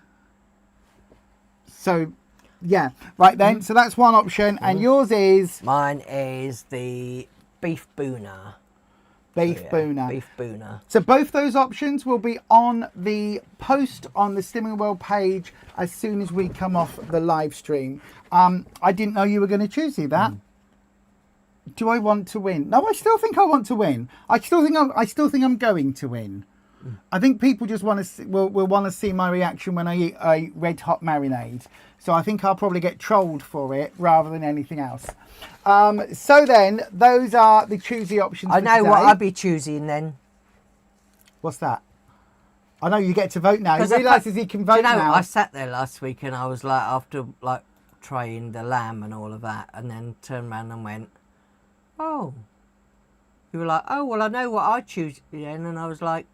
So, yeah. Right then, so that's one option. And yours is Mine is the beef boona. beef Yeah, boona. Beef boona. So both those options will be on the post on the Slimming World page as soon as we come off the live stream. I didn't know you were going to choose that. Do I want to win? No, I still think I want to win. I still think I'm going to win. I think people just want to will want to see my reaction when I eat a red hot marinade. So I think I'll probably get trolled for it rather than anything else. So then, those are the Choosey options. I for know today. what I'd be choosing then. What's that? I know you get to vote now. He 'Cause I realises put- he can Do vote you know, now. I sat there last week and I was like, after like trying the lamb and all of that, and then turned around and went, oh. You were like, oh, well, I know what I choose then. And I was like,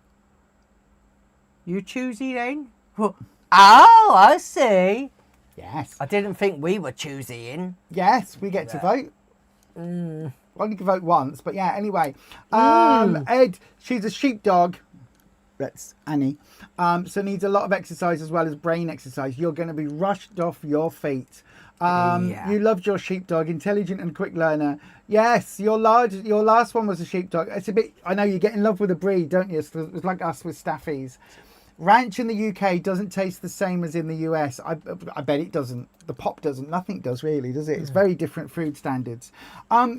you Choosey then? Oh, I see. Yes. I didn't think we were choosing. Yes, we get to vote. Only can vote once, but yeah, anyway. Ed, she's a sheepdog. That's Annie. So needs a lot of exercise as well as brain exercise. You're going to be rushed off your feet. Yeah. You loved your sheepdog, intelligent and quick learner. Yes, your last one was a sheepdog. It's a bit. I know you get in love with a breed, don't you? It's like us with staffies. Ranch in the UK doesn't taste the same as in the US. I bet it doesn't. The pop doesn't. Nothing does really, does it? It's very different food standards.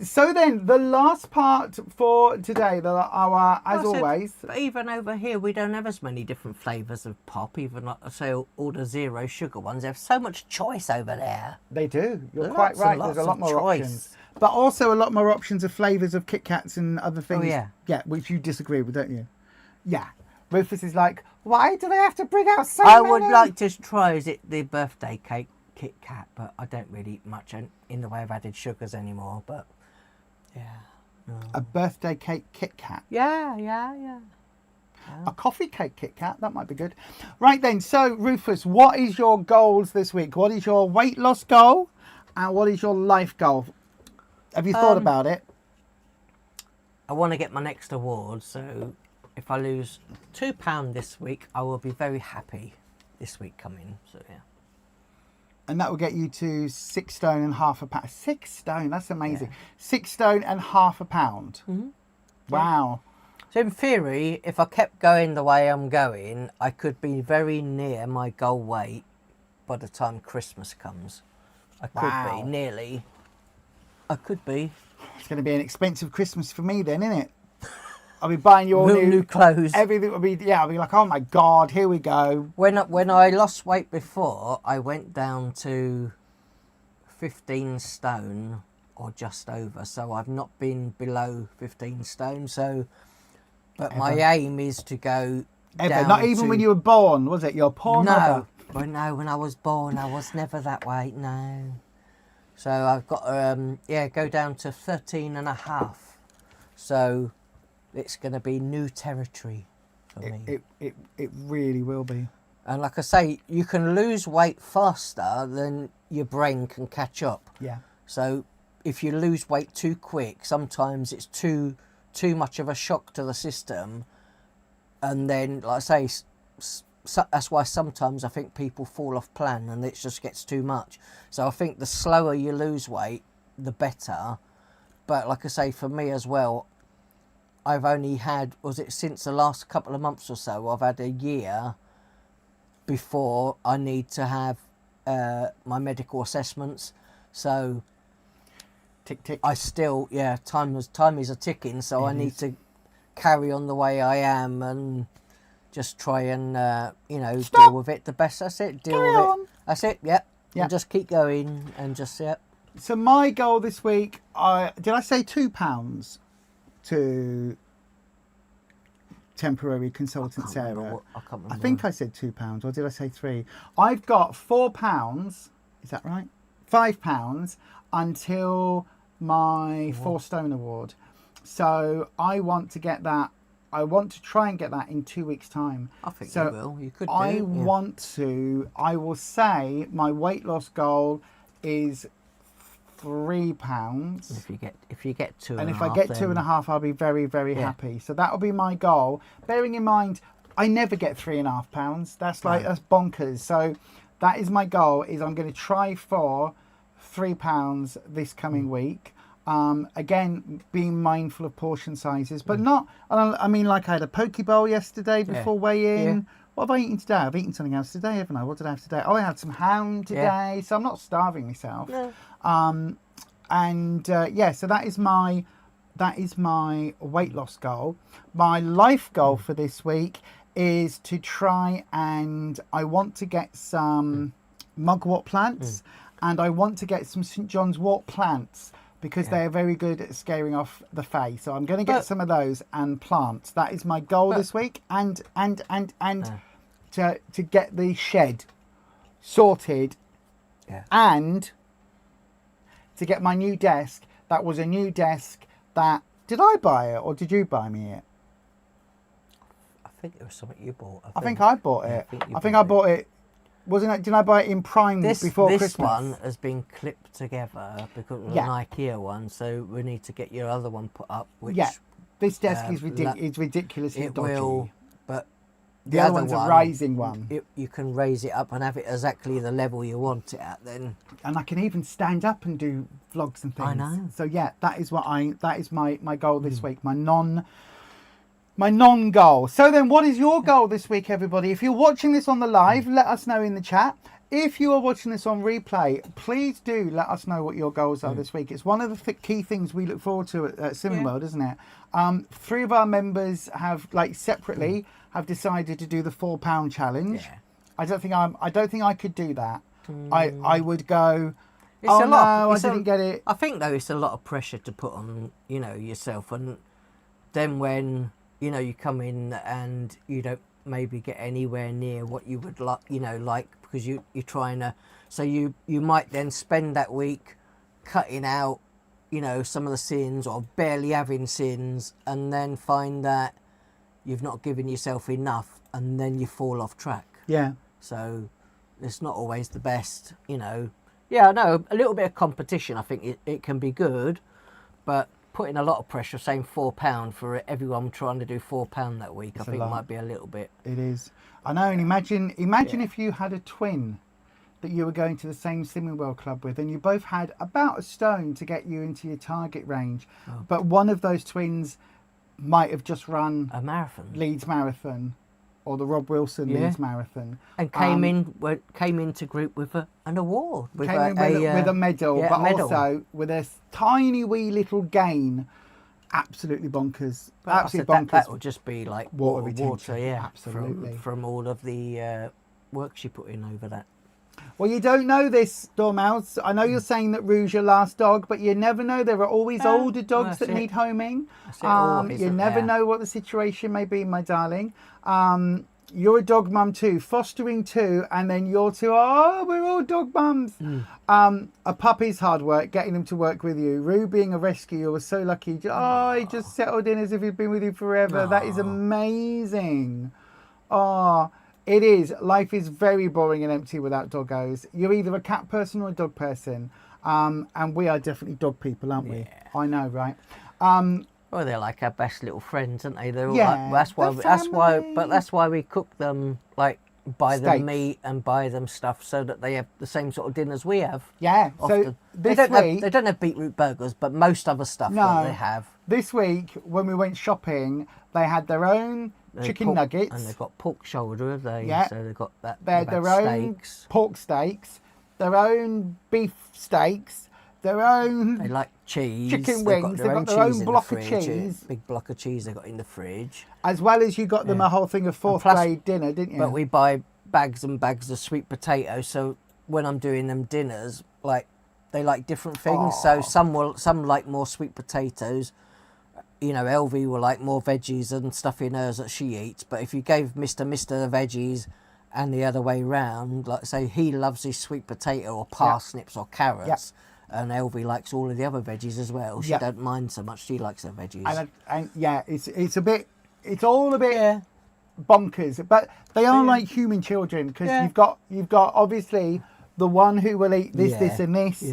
So then, the last part for today, as I said, always. But even over here, we don't have as many different flavours of pop. Even like I say, all the zero sugar ones. They have so much choice over there. They do. You're Lots quite and right. lots There's a lot of more choice. options. But also a lot more options of flavours of Kit Kats and other things. yeah. Yeah, which you disagree with, don't you? Yeah. Rufus is like, why do they have to bring out so I many? would like to try the birthday cake Kit Kat, but I don't really eat much in the way of added sugars anymore. But yeah. A birthday cake Kit Kat. Yeah. A coffee cake Kit Kat, that might be good. Right then, so Rufus, what is your goals this week? What is your weight loss goal? And what is your life goal? Have you thought about it? I want to get my next award, so if I lose £2 this week, I will be very happy this week coming. So yeah. And that will get you to 6 stone and half a pound. 6 stone, that's amazing. 6 stone and half a pound. Mm-hmm. Wow. So in theory, if I kept going the way I'm going, I could be very near my goal weight by the time Christmas comes. I could Wow. be nearly. I could be. It's going to be an expensive Christmas for me then, isn't it? I'll be buying you all New clothes. Everything will be, yeah, I'll be like, oh my God, here we go. When I lost weight before, I went down to 15 stone or just over. So I've not been below 15 stone. So, but my aim is to go Ever. down Not even to, when you were born, was it? Your poor mother. No, no, when I was born, I was never that weight, no. So I've got to, go down to 13 and a half. So it's going to be new territory for me. It really will be. And like I say, you can lose weight faster than your brain can catch up. Yeah. So if you lose weight too quick, sometimes it's too much of a shock to the system. And then, like I say, that's why sometimes I think people fall off plan and it just gets too much. So I think the slower you lose weight, the better. But like I say, for me as well, I've only had, was it since the last couple of months or so, I've had a year before I need to have my medical assessments. So Tick, tick. I still, time is a ticking, so I need is. to carry on the way I am and just try and, Stop. deal with it the best. That's it, deal Carry with on. it. That's it, yep. Yeah. And just keep going and just, So my goal this week, did I say £2 to temporary consultant Sarah? I can't remember. I think I said £2, or did I say 3? I've got £4. Is that right? £5 until my 4 Stone Award. So I want to get that. I want to try and get that in 2 weeks' time. I think so you will. You could do I it, yeah. want to. I will say my weight loss goal is £3. If you get 2.5, And if I get then 2.5, I'll be very, very Yeah. happy. So that'll be my goal. Bearing in mind, I never get £3.5. That's that's bonkers. So that is my goal. Is I'm going to try for £3 this coming week. Again, being mindful of portion sizes, but not. I mean, like I had a poke bowl yesterday before weigh-in. Yeah. What have I eaten today? I've eaten something else today, haven't I? What did I have today? Oh, I had some ham today, so I'm not starving myself. No. So that is my weight loss goal. My life goal for this week is to try and I want to get some mugwort plants and I want to get some St John's wort plants because they are very good at scaring off the fae. So I'm going to get some of those and plants. That is my goal this week, and to get the shed sorted and to get my new desk. That was a new desk that, did I buy it or did you buy me it? I think it was something you bought. I think I bought it. I think I bought it. Wasn't it? Did I buy it in Prime before this Christmas? one has been clipped together because it was an IKEA one, so we need to get your other one put up. Which this desk is ridiculously it dodgy. will, but the other one's a rising one. You can raise it up and have it exactly the level you want it at. Then, and I can even stand up and do vlogs and things. I know. So yeah, that is my goal this week. My non-goal. So then what is your goal this week, everybody? If you're watching this on the live, let us know in the chat. If you are watching this on replay, please do let us know what your goals are this week. It's one of the key things we look forward to at Swimming World, isn't it? 3 of our members have, separately, have decided to do the £4 challenge. Yeah. I don't think I could do that. I would go, It's oh a no, lot, I didn't get it. I think though it's a lot of pressure to put on, yourself, and then when you come in and you don't maybe get anywhere near what you would like, because you're trying to, so you might then spend that week cutting out, some of the sins or barely having sins, and then find that you've not given yourself enough, and then you fall off track. Yeah. So it's not always the best, Yeah, I know, a little bit of competition, I think it can be good, but putting a lot of pressure, saying £4 for everyone trying to do £4 that week, I think might be a little bit. It is. I know, and imagine if you had a twin that you were going to the same Swimming World Club with, and you both had about a stone to get you into your target range, but one of those twins might have just run A marathon. Leeds Marathon or the Rob Wilson Leeds Marathon, and came into group with an award, with came in with a medal, but a medal. also with a tiny wee little gain. Absolutely bonkers. Absolutely bonkers. That would just be like Water water, retention, yeah, absolutely. from all of the work she put in over that. Well, you don't know this, Dormouse. I know you're saying that Rouge's your last dog, but you never know. There are always older dogs that need homing. You never know what the situation may be, my darling. You're a dog mum too, fostering 2, and then you're 2. Oh, we're all dog mums. A puppy's hard work, getting them to work with you. Rue being a rescue, you were so lucky. Oh, he just settled in as if he'd been with you forever. That is amazing. Oh, It is. Life is very boring and empty without doggos. You're either a cat person or a dog person. And we are definitely dog people, aren't we? I know, right? Well, they're like our best little friends, aren't they? They're all Yeah, like, that's why. they're That's why we cook them, like buy them Steaks. meat and buy them stuff so that they have the same sort of dinners we have. Yeah. So Often. this They week, don't have beetroot burgers, but most other stuff that they have. this week when we went shopping, they had their own chicken pork, nuggets. and they've got pork shoulder, have they? Yeah. So they've got that. They had they've their had own steaks. pork steaks, their own beef steaks, their own They like cheese. chicken They've wings. got They've got their cheese own in block the of fridge, cheese. big block of cheese they got in the fridge. As well as you got them a whole thing of fourth plus- grade dinner, didn't you? But we buy bags and bags of sweet potatoes. So when I'm doing them dinners, like they like different things. So some like more sweet potatoes. You know, Elvie will like more veggies and stuff in hers that she eats. But if you gave Mr. the veggies and the other way round, like say he loves his sweet potato or parsnips or carrots, and Elvie likes all of the other veggies as well. She don't mind so much. She likes her veggies. And yeah, it's all a bit bonkers, but they are like human children because you've got obviously the one who will eat this, this, and this,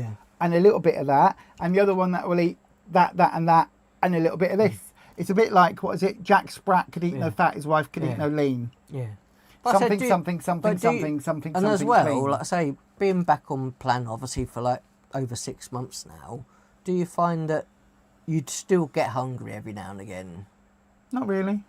and a little bit of that, and the other one that will eat that, and that, and a little bit of this. It's a bit like, what is it? Jack Sprat could eat no fat, his wife could eat no lean. Yeah. Something. And as well, clean. like I say, being back on plan obviously for like over 6 months now, do you find that you'd still get hungry every now and again? Not really.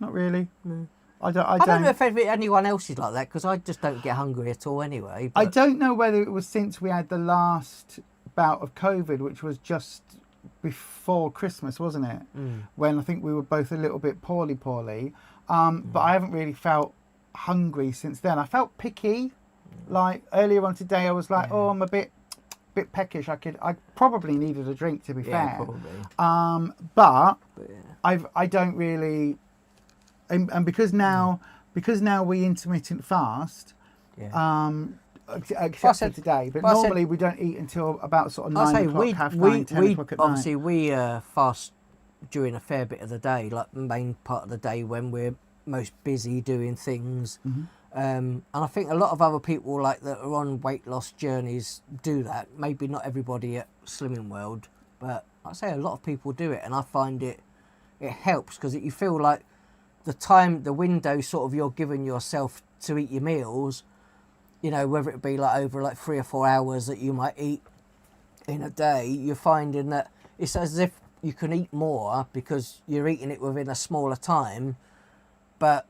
Not really. No. I I don't know if anyone else is like that because I just don't get hungry at all anyway. I But don't know whether it was since we had the last bout of COVID, which was just before Christmas, wasn't it? When I think we were both a little bit poorly. But I haven't really felt hungry since then. I felt picky. Like earlier on today, I was like, oh, I'm a bit peckish. I probably needed a drink, to be fair. probably. But yeah. I don't really, and because now we intermittent fast, except for today. But normally we don't eat until about sort of 9 o'clock, half 9, 10 o'clock at obviously night. we fast during a fair bit of the day, like the main part of the day when we're most busy doing things. And I think a lot of other people like that are on weight loss journeys do that. Maybe not everybody at Slimming World, but I say a lot of people do it, and I find it helps because you feel like the window sort of you're giving yourself to eat your meals, you know, whether it be like over like 3 or 4 hours that you might eat in a day, you're finding that it's as if you can eat more because you're eating it within a smaller time. But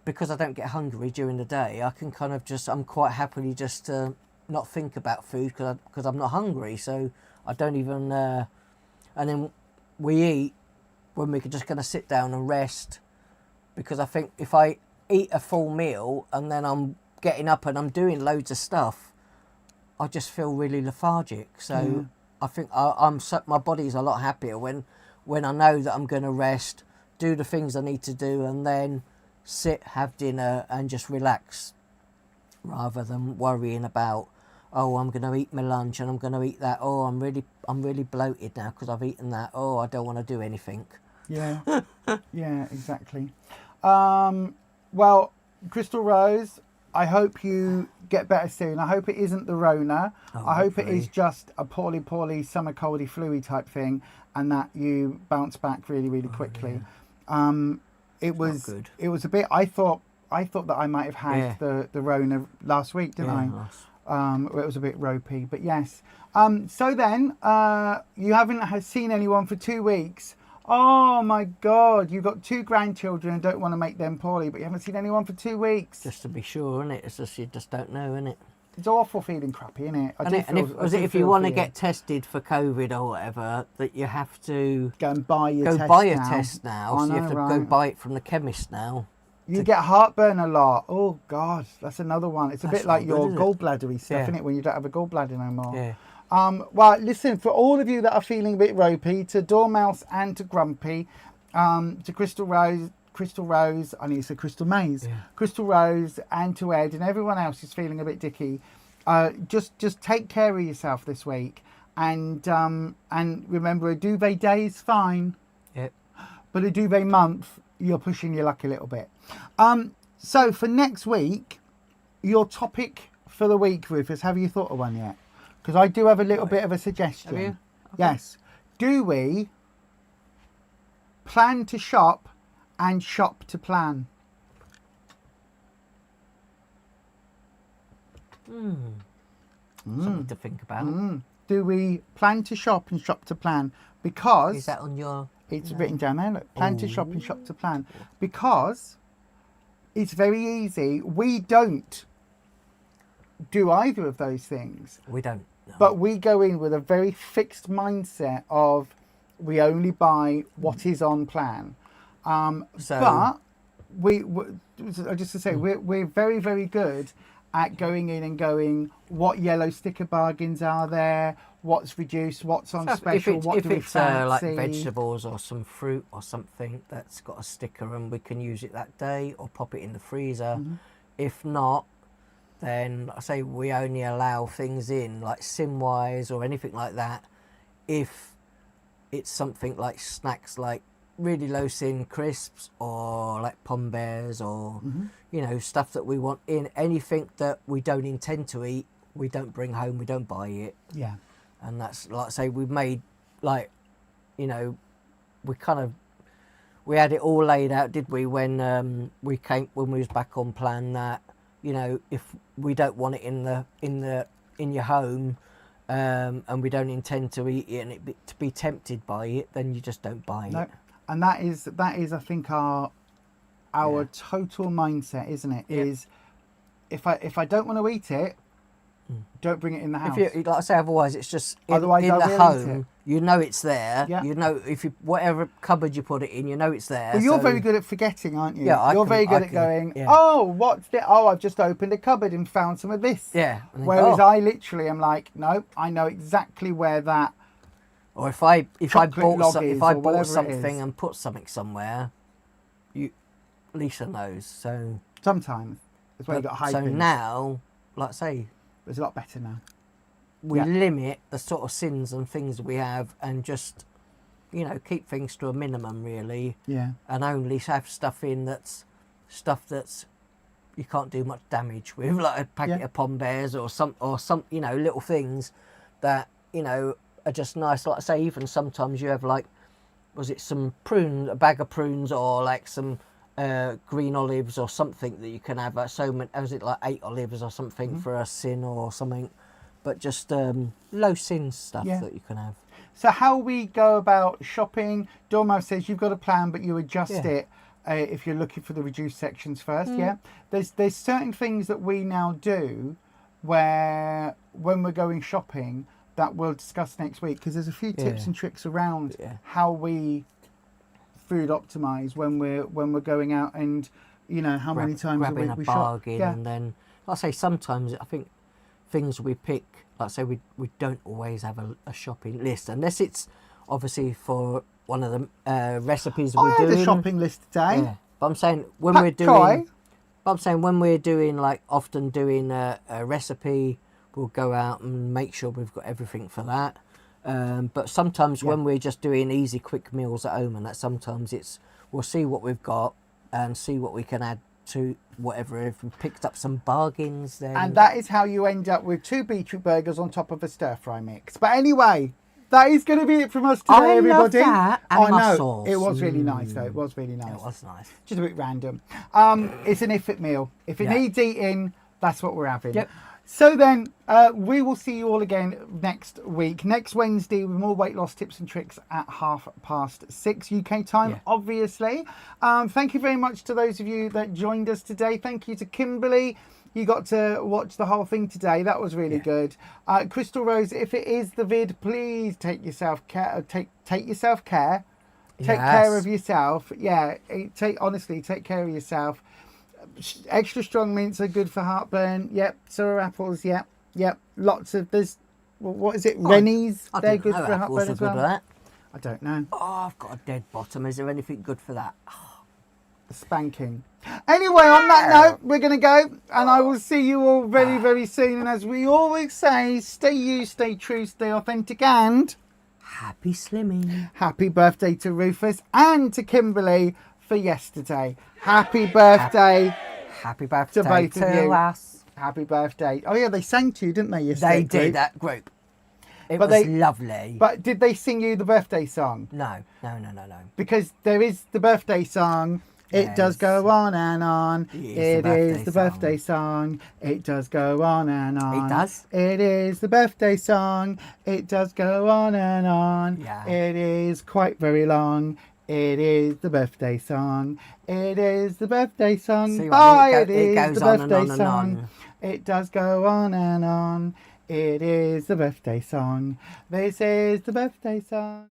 because I don't get hungry during the day, I can kind of I'm quite happily just not think about food because I'm not hungry. So I don't even, and then we eat when we're just going to sit down and rest, because I think if I eat a full meal and then I'm getting up and I'm doing loads of stuff, I just feel really lethargic. So I think my body's a lot happier when I know that I'm going to rest, do the things I need to do, and then sit, have dinner, and just relax, rather than worrying about, oh, I'm going to eat my lunch and I'm going to eat that. Oh, I'm really bloated now because I've eaten that. Oh, I don't want to do anything. Yeah, yeah, exactly. Well, Crystal Rose, I hope you get better soon. I hope it isn't the Rona. I hope it is just a poorly summer coldy flu-y type thing, and that you bounce back really quickly. It was good. It was a bit. I thought that I might have had the Rona last week, didn't I? It was a bit ropey, but yes. So then, you haven't seen anyone for 2 weeks. Oh my God, you've got 2 grandchildren and don't want to make them poorly, but you haven't seen anyone for 2 weeks. Just to be sure, innit? It's just you just don't know, innit? It's awful feeling crappy, innit? If you want to get tested for COVID or whatever, that you have to go and buy your test now. So you have to go buy it from the chemist now. You get heartburn a lot. Oh God, that's another one. It's a bit like your gallbladdery stuff, isn't it? When you don't have a gallbladder no more. Yeah. Well, listen, for all of you that are feeling a bit ropey, to Dormouse and to Grumpy, to Crystal Rose, I need to say Crystal Maze, Crystal Rose, and to Ed and everyone else who's feeling a bit dicky, just take care of yourself this week, and remember, a duvet day is fine, Yep. but a duvet month, you're pushing your luck a little bit. So for next week, your topic for the week, Rufus, have you thought of one yet? Because I do have a little bit of a suggestion. Have you? Okay. Yes. Do we plan to shop and shop to plan? Something to think about. Do we plan to shop and shop to plan? Because Is that on your... it's written down there. Look, plan to shop and shop to plan. Because it's very easy. We don't do either of those things. We don't. No. But we go in with a very fixed mindset of we only buy what is on plan. But just to say, we're very, very good at going in and going, what yellow sticker bargains are there? What's reduced? What's on special? What do we fancy? Like vegetables or some fruit or something that's got a sticker and we can use it that day or pop it in the freezer. If not, then I say we only allow things in like sim-wise or anything like that if it's something like snacks like really low sin crisps or like Pom Bears or you know, stuff that we want in. Anything that we don't intend to eat, we don't bring home, we don't buy it. Yeah. And that's like I say, we've made like, you know, we had it all laid out, did we, when we was back on plan that, you know, if we don't want it in your home and we don't intend to eat it and to be tempted by it, then you just don't buy it. And that is I think our total mindset, isn't it? Yeah. Is if I don't want to eat it, don't bring it in the house. If you, like I say, otherwise it's just in Otherwise I the will eat home. it. You know it's there. Yeah. You know if you whatever cupboard you put it in, you know it's there. Well, you're so- very good at forgetting, aren't you? Yeah, you're very good at going, yeah. oh, what's it? Oh, I've just opened a cupboard and found some of this. Yeah. and then, Whereas oh. I literally am like, no, I know exactly where that. Or if I chocolate bought log is if I or bought whatever it something is. and put something somewhere, Lisa knows. So Sometimes it's where you got to hide so things. now, like I say, It's a lot better now. we Yeah. limit the sort of sins and things we have, and just keep things to a minimum really, Yeah. and only have stuff in that's you can't do much damage with, like a packet Yeah. of Pom Bears or some little things that are just nice. Like I say, even sometimes you have like, was it a bag of prunes or like some green olives or something that you can have. Was it like 8 olives or something for a sin or something? But just low sin stuff Yeah. that you can have. So how we go about shopping, Dormouse says you've got a plan, but you adjust Yeah. it if you're looking for the reduced sections first. Yeah, there's certain things that we now do where when we're going shopping that we'll discuss next week, because there's a few tips Yeah. and tricks around Yeah. how we food optimize when we're going out, and how many times a grabbing week a we shop. bargain, Yeah. and then like I say, sometimes I think things we pick, like I say, we don't always have a shopping list unless it's obviously for one of the recipes I we're had doing. a shopping list today. Yeah. But I'm saying when Pat we're doing, Chai. but I'm saying when we're doing like often doing a recipe, we'll go out and make sure we've got everything for that. But sometimes when we're just doing easy, quick meals at home, and that sometimes we'll see what we've got and see what we can add to whatever. If we picked up some bargains, then And that is how you end up with 2 beetroot burgers on top of a stir fry mix. But anyway, that is going to be it from us today, I love everybody. that, and I know mussels. it was really nice, though. It was really nice. it was nice. Just a bit random. It's an if-it meal. If it Yeah. needs eating, that's what we're having. Yep. So then, we will see you all again next week, next Wednesday, with more weight loss tips and tricks at 6:30 UK time, Yeah. obviously. Thank you very much to those of you that joined us today. Thank you to Kimberly. You got to watch the whole thing today. That was really good. Crystal Rose, if it is the vid, please take yourself care. Take yourself care. Take care of yourself. Yeah, honestly, take care of yourself. Extra strong mints are good for heartburn. Yep. Sour apples. Yep. Lots of what is it? Rennies. I They're didn't good know for apples heartburn were as good well. for that. I don't know. Oh, I've got a dead bottom. Is there anything good for that? Spanking. Anyway, on that note, we're going to go, and I will see you all very, very soon. And as we always say, stay you, stay true, stay authentic, and Happy slimming. happy birthday to Rufus and to Kimberly for yesterday. Happy birthday. Happy birthday both of you. us. Happy birthday. Oh yeah, they sang to you, didn't they? They did, that group. It But was they- lovely. But did they sing you the birthday song? No. Because there is the birthday song. It does Yes. go on and on. It is the birthday birthday song. It does go on and on. It does? It is the birthday song. It does go on and on. Yeah. It is quite very long. It is the birthday song. It is the birthday song. See what I mean? Bye, It is goes the on and birthday on and song. on. It does go on and on. It is the birthday song. This is the birthday song.